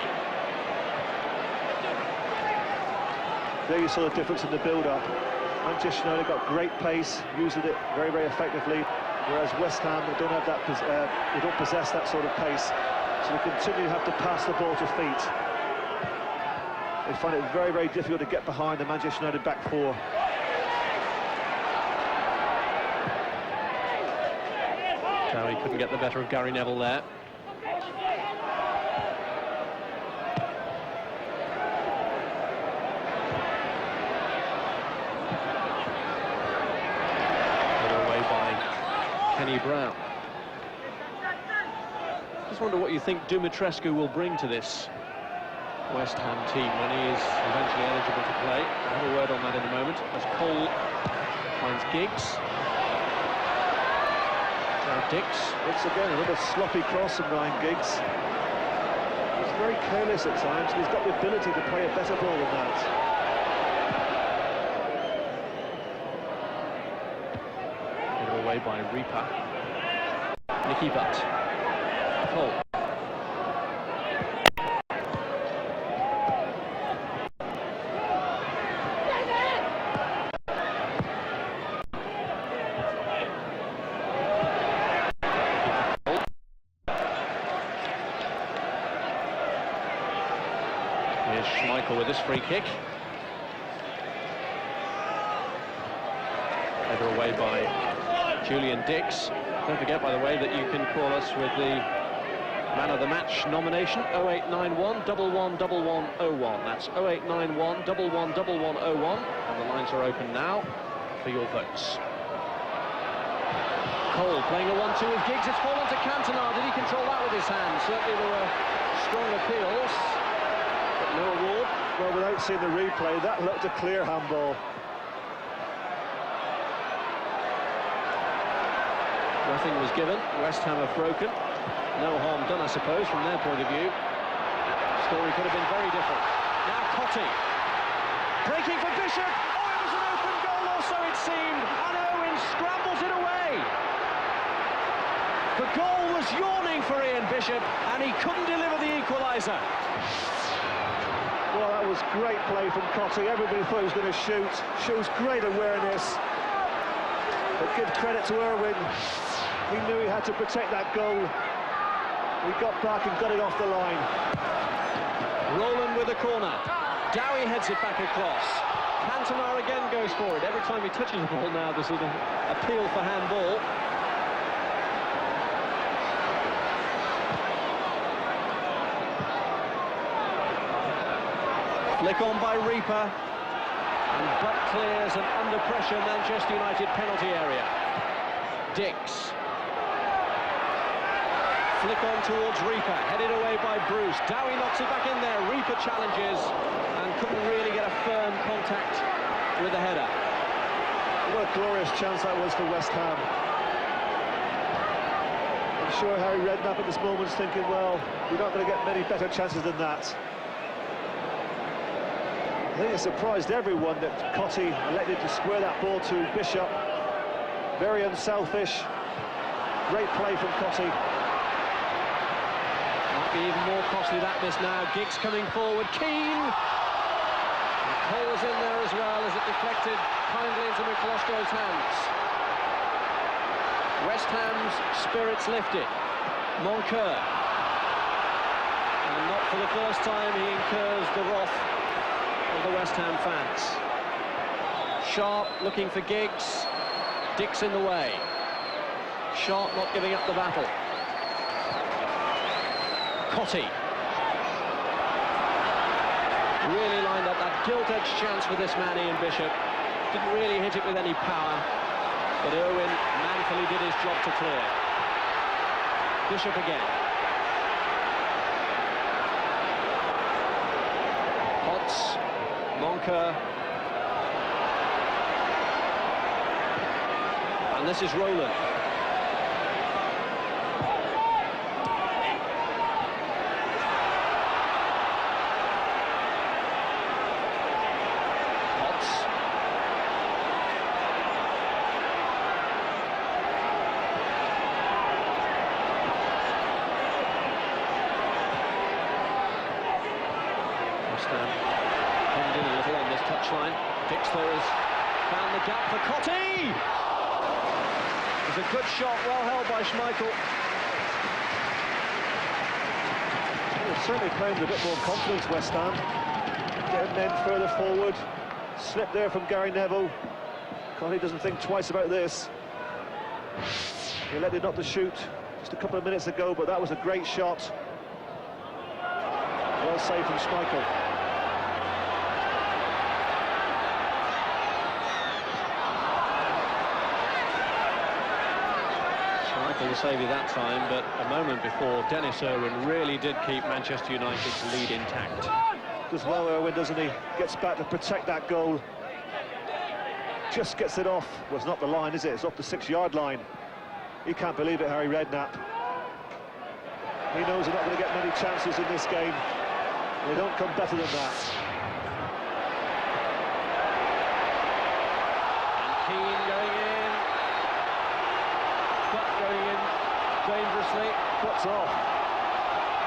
There you saw the difference in the build-up. Manchester United got great pace, used it very, very effectively, whereas West Ham, they don't have that, they don't possess that sort of pace, so they continue to have to pass the ball to feet. They find it very, very difficult to get behind the Manchester United back four. Dowie couldn't get the better of Gary Neville there. Kenny Brown. Just wonder what you think Dumitrescu will bring to this West Ham team when he is eventually eligible to play. I'll have a word on that in a moment as Cole finds Giggs. Now Dix. Once again, another sloppy cross from Ryan Giggs. He's very careless at times, and he's got the ability to play a better ball than that. Away by Reaper. Nicky Butt. Cole. Here's Schmeichel with his free kick. Header away by Julian Dix. Don't forget, by the way, that you can call us with the Man of the Match nomination, 0891 111101. That's 0891 111101. And the lines are open now for your votes. Cole playing a 1-2 with Giggs. It's fallen to Cantona. Did he control that with his hands? Certainly there were strong appeals, but no award. Well, without seeing the replay, that looked a clear handball. Nothing was given. West Ham have broken. No harm done, I suppose, from their point of view. Story could have been very different. Now Cottee. Breaking for Bishop. Oh, it was an open goal, or so it seemed. And Owen scrambles it away. The goal was yawning for Ian Bishop, and he couldn't deliver the equaliser. Well, that was great play from Cottee. Everybody thought he was going to shoot. Shows great awareness. But give credit to Irwin. He knew he had to protect that goal. He got back and got it off the line. Roland with a corner. Dowie heads it back across. Cantona again goes for it. Every time he touches the ball now, there's an appeal for handball. Flick on by Reaper. And Butt clears an under pressure Manchester United penalty area. Dix. Flick on towards Reaper, headed away by Bruce. Dowie knocks it back in there. Reaper challenges and couldn't really get a firm contact with the header. What a glorious chance that was for West Ham. I'm sure Harry Redknapp at this moment is thinking, well, we're not going to get many better chances than that. I think it surprised everyone that Cottee elected to square that ball to Bishop. Very unselfish. Great play from Cottee. Might be even more costly, that miss now. Giggs coming forward, Keane! And Cole's in there as well as it deflected kindly into McClostro's hands. West Ham's spirits lifted. Moncur. And not for the first time he incurs the wrath of the West Ham fans. Sharp looking for Giggs. Dix in the way. Sharp not giving up the battle. Cottee. Really lined up that gilt-edged chance for this man, Ian Bishop. Didn't really hit it with any power, but Irwin manfully did his job to clear. Bishop again. Potts, Moncur. And this is Rowland. Hemmed in a little on this touchline. Dix though has found the gap for Cottee. It's a good shot, well held by Schmeichel. Well, certainly playing with a bit more confidence, West Ham. Getting men further forward. Slip there from Gary Neville. Cottee doesn't think twice about this. He elected not to shoot just a couple of minutes ago, but that was a great shot. Well saved from Schmeichel. Schmeichel will save you that time, but a moment before, Dennis Irwin really did keep Manchester United's lead intact. Does well, Irwin, doesn't he? Gets back to protect that goal. Just gets it off. Well, it's not the line, is it? It's off the 6-yard line. He can't believe it, Harry Redknapp. He knows they're not going to get many chances in this game. They don't come better than that. And Keane going in. Butt going in dangerously. Butt's off.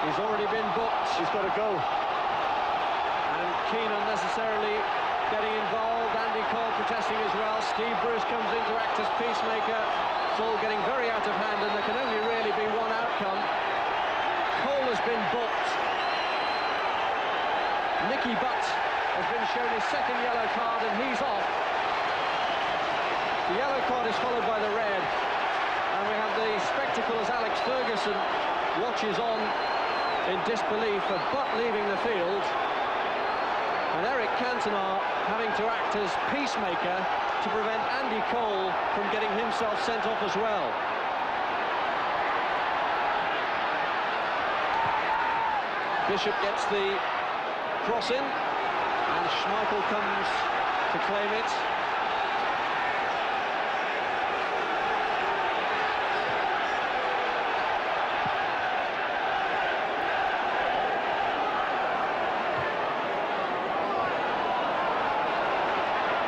He's already been booked. He's got to go. And Keane unnecessarily getting involved. Andy Cole protesting as well. Steve Bruce comes in to act as peacemaker. It's all getting very out of hand, and there can only really be one outcome. Cole has been booked. Nicky Butt has been shown his second yellow card, and he's off. The yellow card is followed by the red, and we have the spectacle as Alex Ferguson watches on in disbelief of Butt leaving the field, and Eric Cantona having to act as peacemaker to prevent Andy Cole from getting himself sent off as well. Bishop gets the cross in, and Schmeichel comes to claim it.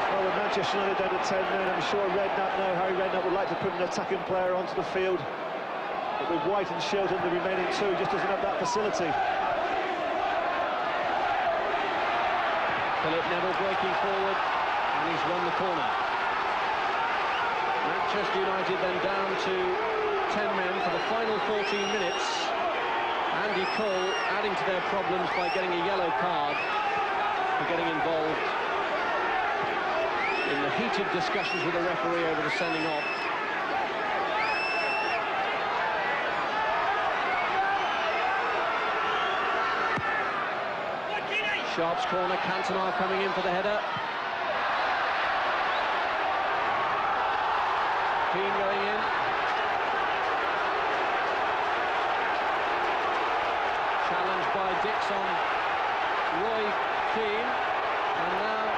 Well, with Manchester United down to 10 men, I'm sure Redknapp now, Harry Redknapp would like to put an attacking player onto the field. But with White and Shilton, the remaining two, just doesn't have that facility. Philip Neville breaking forward, and he's won the corner. Manchester United then down to 10 men for the final 14 minutes. Andy Cole adding to their problems by getting a yellow card for getting involved in the heated discussions with the referee over the sending off. Sharp's corner, Cantona coming in for the header. Keane going in. Challenged by Dixon, Roy Keane, and now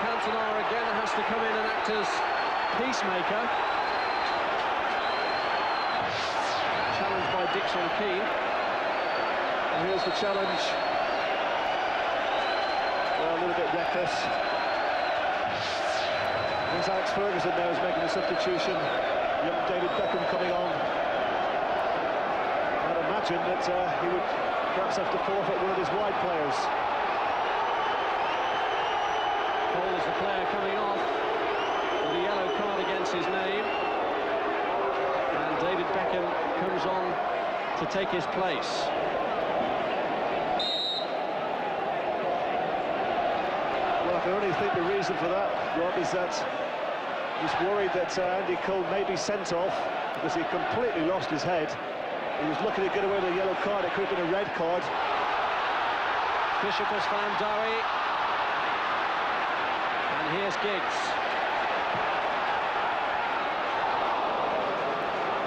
Cantona again has to come in and act as peacemaker. Challenged by Dixon Keane. And here's the challenge. Well, a little bit reckless. There's Alex Ferguson now is making a substitution. Young David Beckham coming on. I'd imagine that he would perhaps have to forfeit one of his wide players. Cole is the player coming off with a yellow card against his name. And David Beckham comes on to take his place. Well, I can only think the reason for that, Rob, is that he's worried that Andy Cole may be sent off because he completely lost his head. He was looking to get away with a yellow card. It could have been a red card. Bishop has found Dowie. And here's Giggs.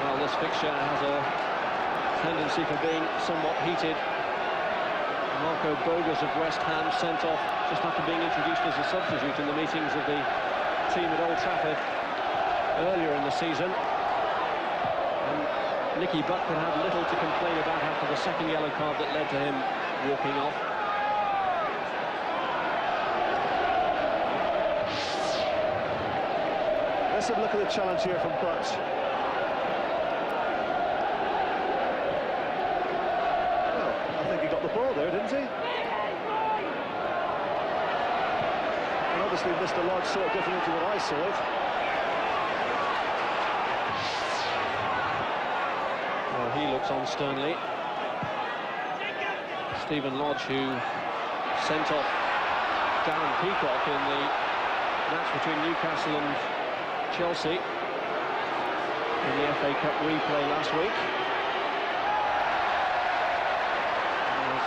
Well, this fixture has a tendency for being somewhat heated. Marco Bogas of West Ham sent off just after being introduced as a substitute in the meetings of the team at Old Trafford earlier in the season. And Nicky Butt could have little to complain about after the second yellow card that led to him walking off. Let's have a look at the challenge here from Butt. Well, I think he got the ball there, didn't he? And obviously Mr. Lodge saw it differently to what I saw it. Well, he looks on sternly. Stephen Lodge, who sent off Darren Peacock in the match between Newcastle and Chelsea in the FA Cup replay last week, has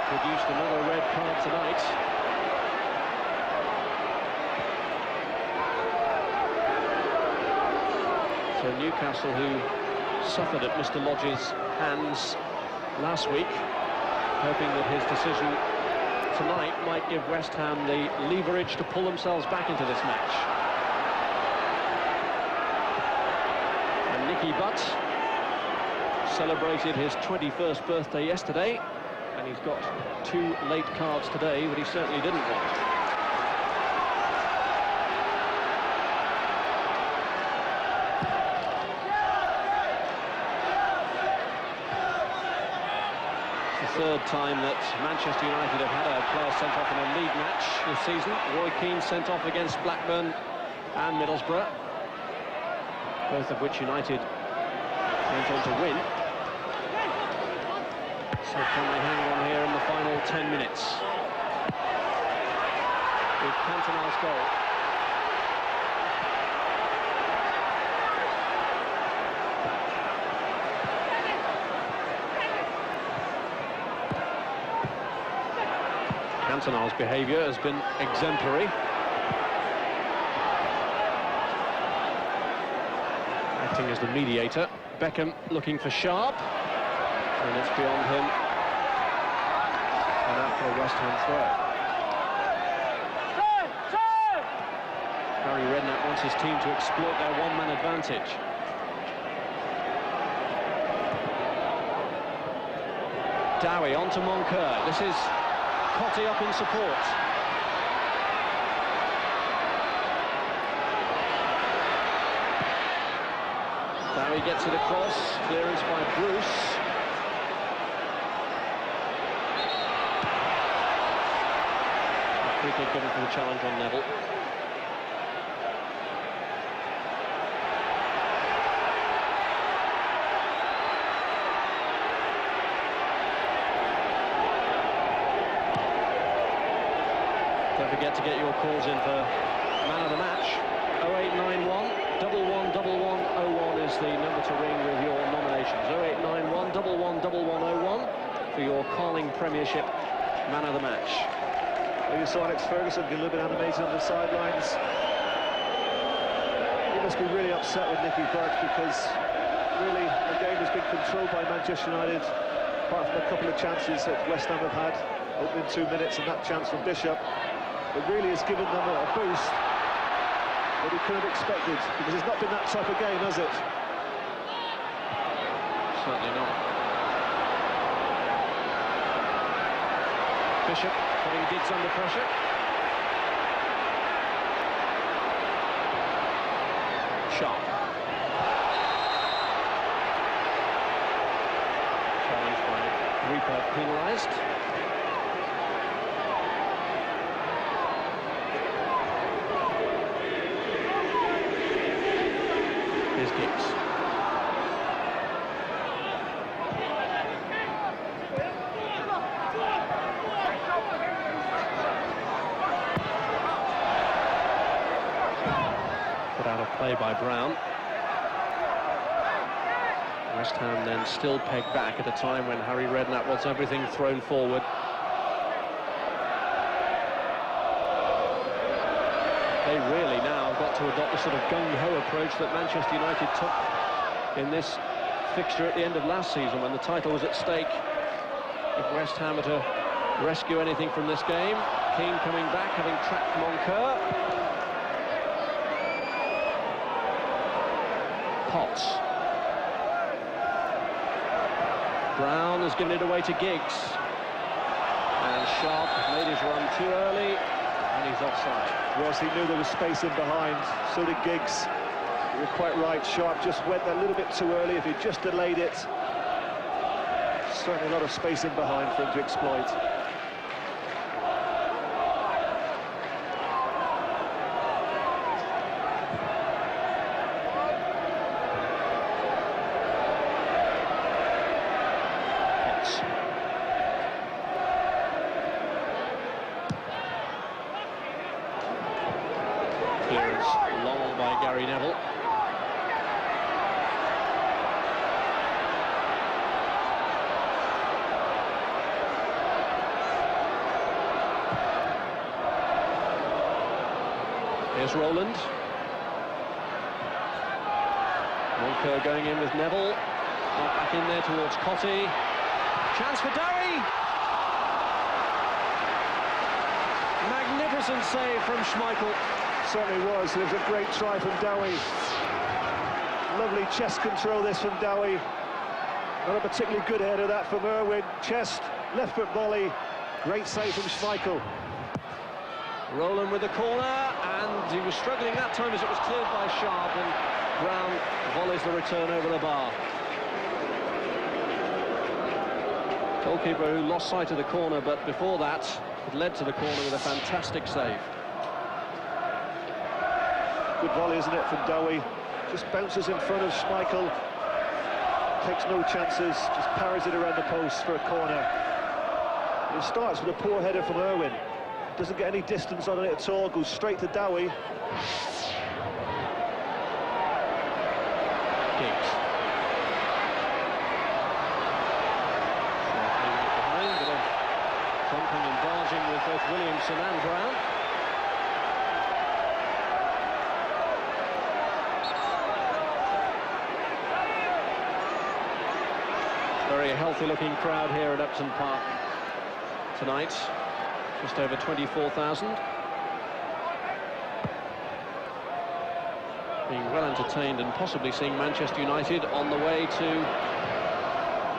produced another red card tonight. So Newcastle, who suffered at Mr. Lodge's hands last week, hoping that his decision tonight might give West Ham the leverage to pull themselves back into this match. And Nicky Butt celebrated his 21st birthday yesterday, and he's got 2 late cards today, but he certainly didn't want. Third time that Manchester United have had a player sent off in a league match this season. Roy Keane sent off against Blackburn and Middlesbrough, both of which United went on to win. So can they hang on here in the final 10 minutes with Cantona's goal? Cantona's behaviour has been exemplary. Acting as the mediator. Beckham looking for Sharp, and it's beyond him. And out for a West Ham throw. Harry Redknapp wants his team to exploit their one-man advantage. Dowie on to Moncur. This is Cottee up in support. Dowie gets it across, clearance by Bruce. Free kick given for the challenge on Neville. Don't forget to get your calls in for man of the match. 0891 111101 is the number to ring with your nominations. 0891 111101 for your Carling Premiership man of the match. Well, you saw Alex Ferguson get a little bit animated on the sidelines. He must be really upset with Nicky Butt, because really the game has been controlled by Manchester United, apart from a couple of chances that West Ham have had, opening 2 minutes, and that chance from Bishop. It really has given them a boost that we couldn't have expected, because it's not been that type of game, has it? Certainly not. Bishop putting Giggs under pressure. Sharp. Challenged by Reaper, penalised. Here's Giggs. Put out of play by Brown. West Ham then still pegged back at a time when Harry Redknapp wants everything thrown forward. They really now have got to adopt the sort of gung-ho approach that Manchester United took in this fixture at the end of last season when the title was at stake. If West Ham are to rescue anything from this game, Keane coming back, having trapped Moncur. Potts. Brown has given it away to Giggs. And Sharp made his run too early, and he's offside. Yes, he knew there was space in behind, so did Giggs. You're quite right, Sharp just went a little bit too early. If he just delayed it, certainly a lot of space in behind for him to exploit. Clearance long by Gary Neville. Here's Roland. Moncur going in with Neville. Back in there towards Cottee. Chance for Dowie! Magnificent save from Schmeichel. Certainly was. It was a great try from Dowie. Lovely chest control this from Dowie. Not a particularly good header that from Irwin. Chest, left foot volley. Great save from Schmeichel. Roland with the corner, and he was struggling that time as it was cleared by Sharp, and Brown volleys the return over the bar. Goalkeeper who lost sight of the corner, but before that, it led to the corner with a fantastic save. Good volley, isn't it, from Dowie? Just bounces in front of Schmeichel. Takes no chances, just parries it around the post for a corner. It starts with a poor header from Irwin. Doesn't get any distance on it at all, goes straight to Dowie. Giggs. Leaving it behind, bit of thumping and barging with both Williamson and Brown. Very healthy-looking crowd here at Upton Park tonight. Just over 24,000. Being well entertained and possibly seeing Manchester United on the way to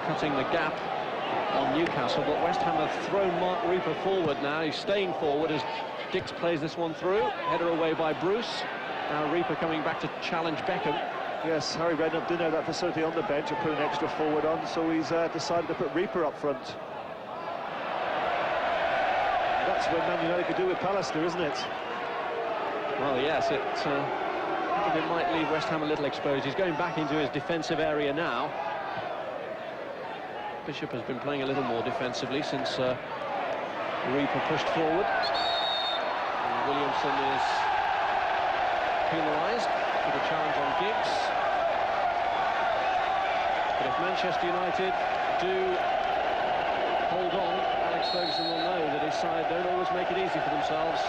cutting the gap on Newcastle. But West Ham have thrown Mark Reaper forward now. He's staying forward as Dix plays this one through. Header away by Bruce. Now Reaper coming back to challenge Beckham. Yes, Harry Redknapp didn't have that facility on the bench and put an extra forward on, so he's decided to put Reaper up front. That's what Man United could do with Pallister, isn't it? Well, yes, I think it might leave West Ham a little exposed. He's going back into his defensive area now. Bishop has been playing a little more defensively since Reaper pushed forward. And Williamson is penalised with a challenge on Giggs. But if Manchester United do hold on Alex Ferguson will know that his side don't always make it easy for themselves.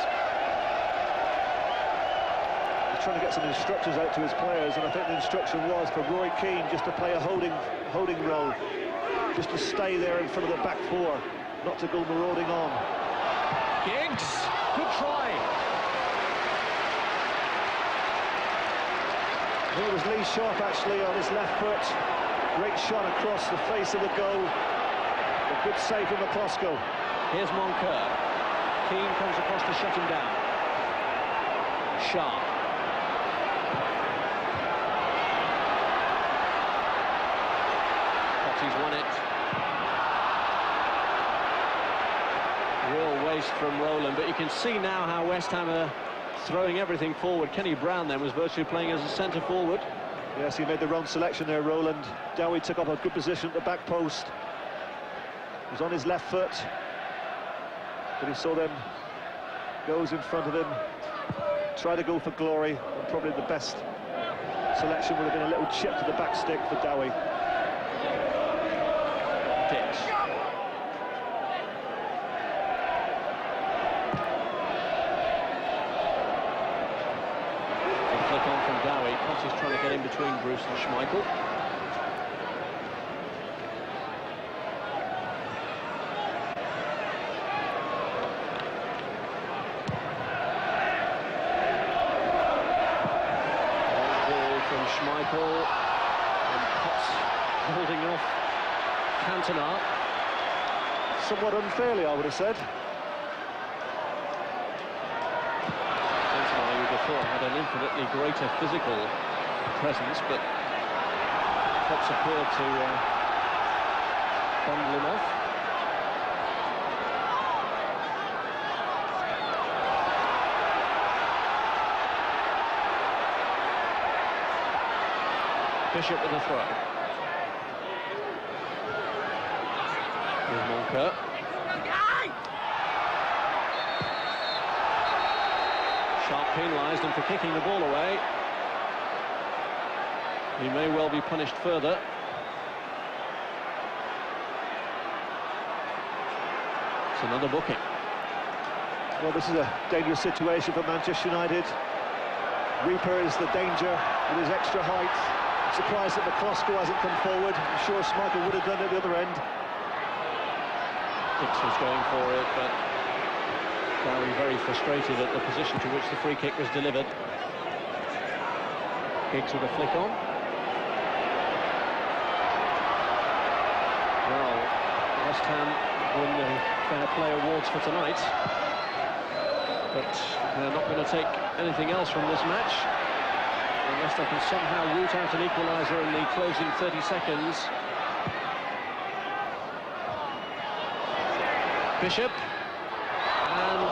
He's trying to get some instructions out to his players, and I think the instruction was for Roy Keane just to play a holding role, just to stay there in front of the back four, not to go marauding on. Giggs, good try. I think it was Lee Sharp actually on his left foot. Great shot across the face of the goal. A good save from McCloskey. Here's Moncur. Keane comes across to shut him down. Sharp. He's won it. Real waste from Roland, but you can see now how West Ham are throwing everything forward. Kenny Brown then was virtually playing as a centre forward. Yes, he made the wrong selection there, Roland. Dowie took up a good position at the back post. He was on his left foot, but he saw them goes in front of him, try to go for glory, and probably the best selection would have been a little chip to the back stick for Dowie. Dix. Flick on from Dowie. Potts is trying to get in between Bruce and Schmeichel. Ball from Schmeichel, and Potts holding off Cantona. Somewhat unfairly, I would have said. Cantona, you would have thought, had an infinitely greater physical presence, but Potts appeared to bundle him off. Bishop with a throw. Here's Moncur. Sharp penalised him for kicking the ball away. He may well be punished further. It's another booking. Well, this is a dangerous situation for Manchester United. Reaper is the danger with his extra height. I'm surprised that McCloskey hasn't come forward. I'm sure Schmeichel would have done it at the other end. Dix was going for it, but Dowie very frustrated at the position to which the free kick was delivered. Giggs with a flick on. Well, West Ham won the Fair Play Awards for tonight, but they're not going to take anything else from this match unless they can somehow root out an equaliser in the closing 30 seconds. Bishop, and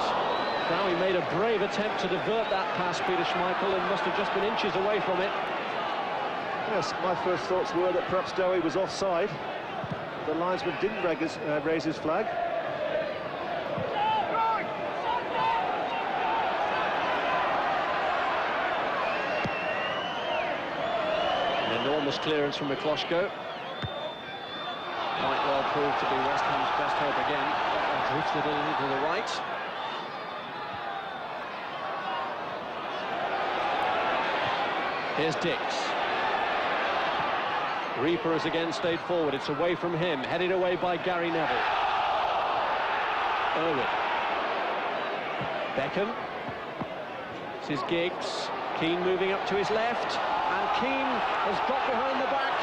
Dowie made a brave attempt to divert that pass, Peter Schmeichel, and must have just been inches away from it. Yes, my first thoughts were that perhaps Dowie was offside. The linesman didn't raise his flag. An enormous clearance from McCloskey. Might well prove to be West Ham's best hope again. Drifted a little to the right. Here's Dix. Reaper has again stayed forward. It's away from him, headed away by Gary Neville. Irwin. Beckham. This is Giggs. Keane moving up to his left, and Keane has got behind the back.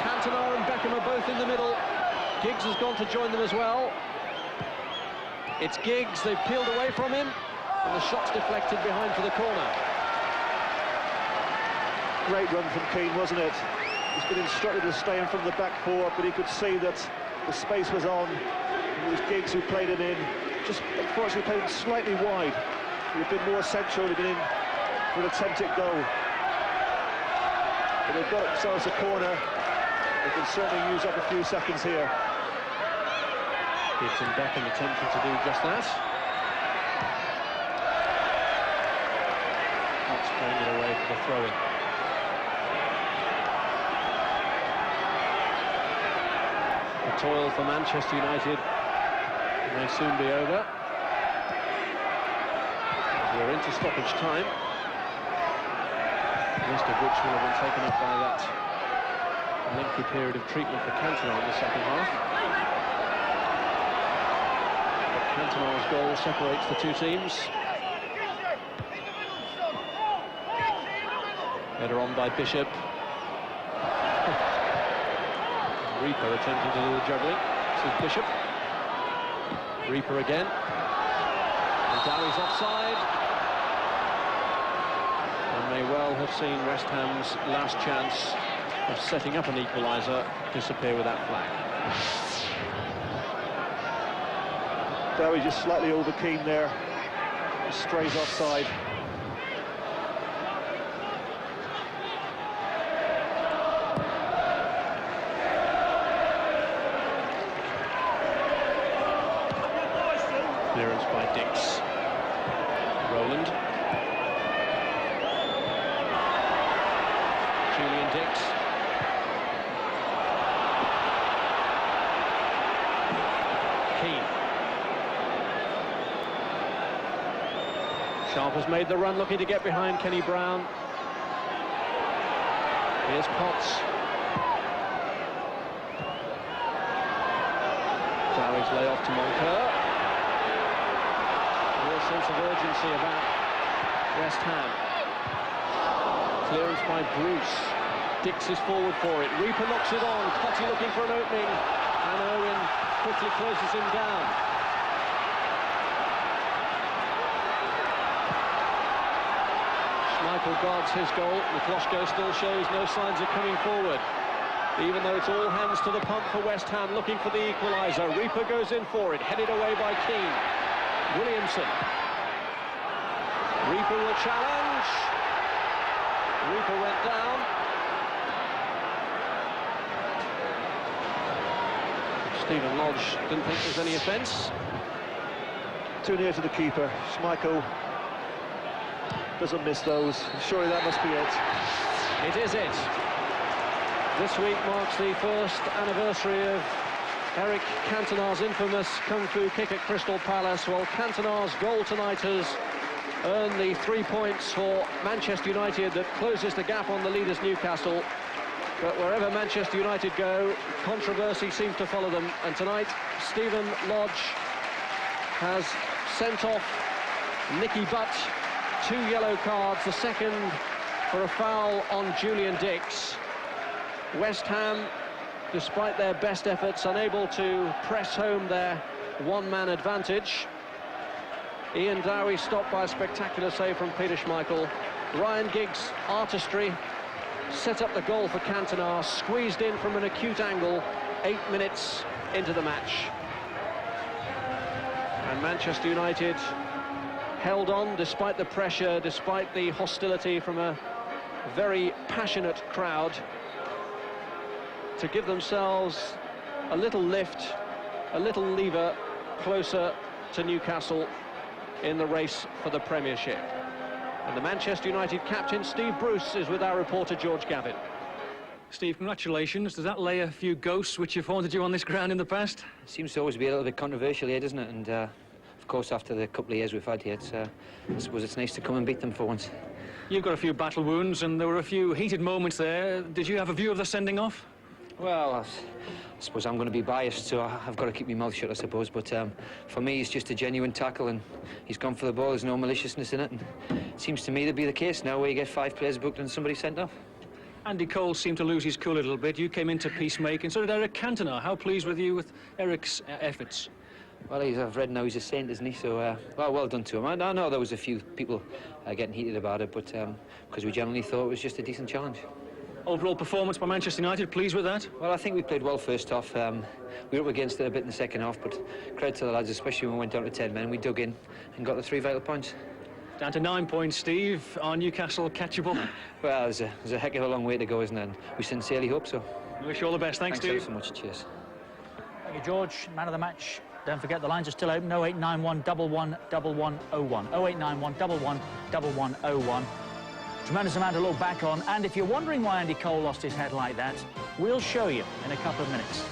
Cantona and Beckham are both in the middle. Giggs has gone to join them as well. It's Giggs, they've peeled away from him, and the shot's deflected behind for the corner. Great run from Keane, wasn't it? He's been instructed to stay in front of the back four, but he could see that the space was on. It was Giggs who played it in. Just unfortunately played it slightly wide. He'd have been more central, he'd been in for an attempted goal. But they've got themselves a corner. They can certainly use up a few seconds here. Gibson Beckham attempting to do just that. Potts playing it away for the throw-in. The toil for Manchester United may soon be over. We're into stoppage time, most of which will have been taken up by that lengthy period of treatment for Cantona in the second half. But Cantona's goal separates the two teams. Header on by Bishop. Reaper attempting to do the juggling. This is Bishop. Reaper again. And Dowie's offside. And may well have seen West Ham's last chance of setting up an equaliser disappear with that flag. Dowie just slightly over keen there. Strays offside. Clearance by Dix. Rowland. Julian Dix. Keane. Sharp has made the run, looking to get behind Kenny Brown. Here's Potts. Dowie's lay off to Moncur. Real sense of urgency about West Ham. Clearance by Bruce. Dix is forward for it. Reaper knocks it on. Cottee looking for an opening. And Owen quickly closes him down. Schmeichel guards his goal. Mikloshko still shows no signs of coming forward, even though it's all hands to the pump for West Ham, looking for the equaliser. Reaper goes in for it, headed away by Keane. Williamson. Reaper will challenge. Reaper went down. Stephen Lodge didn't think there was any offence. Too near to the keeper. Schmeichel doesn't miss those. Surely that must be it. It is it. This week marks the first anniversary of Eric Cantona's infamous Kung Fu kick at Crystal Palace. Well, Cantona's goal tonight has earned the 3 points for Manchester United that closes the gap on the leaders Newcastle. But wherever Manchester United go, controversy seems to follow them. And tonight, Stephen Lodge has sent off Nicky Butt, 2 yellow cards, the second for a foul on Julian Dix. West Ham, despite their best efforts, unable to press home their one-man advantage. Ian Dowie stopped by a spectacular save from Peter Schmeichel. Ryan Giggs' artistry set up the goal for Cantona, squeezed in from an acute angle 8 minutes into the match. And Manchester United held on despite the pressure, despite the hostility from a very passionate crowd, to give themselves a little lift, a little lever closer to Newcastle in the race for the Premiership. And the Manchester United captain, Steve Bruce, is with our reporter, George Gavin. Steve, congratulations. Does that lay a few ghosts which have haunted you on this ground in the past? It seems to always be a little bit controversial here, doesn't it? And of course, after the couple of years we've had here, I suppose it's nice to come and beat them for once. You've got a few battle wounds, and there were a few heated moments there. Did you have a view of the sending off? Well, I suppose I'm going to be biased, so I've got to keep my mouth shut, I suppose. But for me, it's just a genuine tackle, and he's gone for the ball. There's no maliciousness in it. And it seems to me to be the case now, where you get 5 players booked and somebody sent off. Andy Cole seemed to lose his cool a little bit. You came into peacemaking, so did Eric Cantona. How pleased were you with Eric's efforts? Well, I've read now he's a saint, isn't he? So, well done to him. I know there was a few people getting heated about it, but because we generally thought it was just a decent challenge. Overall performance by Manchester United, pleased with that? Well, I think we played well first half. We were up against it a bit in the second half, but credit to the lads, especially when we went down to 10 men. We dug in and got the 3 vital points. Down to 9 points, Steve. Are Newcastle catchable? Well, there's a heck of a long way to go, isn't there? And we sincerely hope so. I wish you all the best. Thanks, Steve. Thanks so much. Cheers. Thank you, George. Man of the match. Don't forget, the lines are still open. 0891 11 1101. 0891 11 1101. Tremendous amount to look back on, and if you're wondering why Andy Cole lost his head like that, we'll show you in a couple of minutes.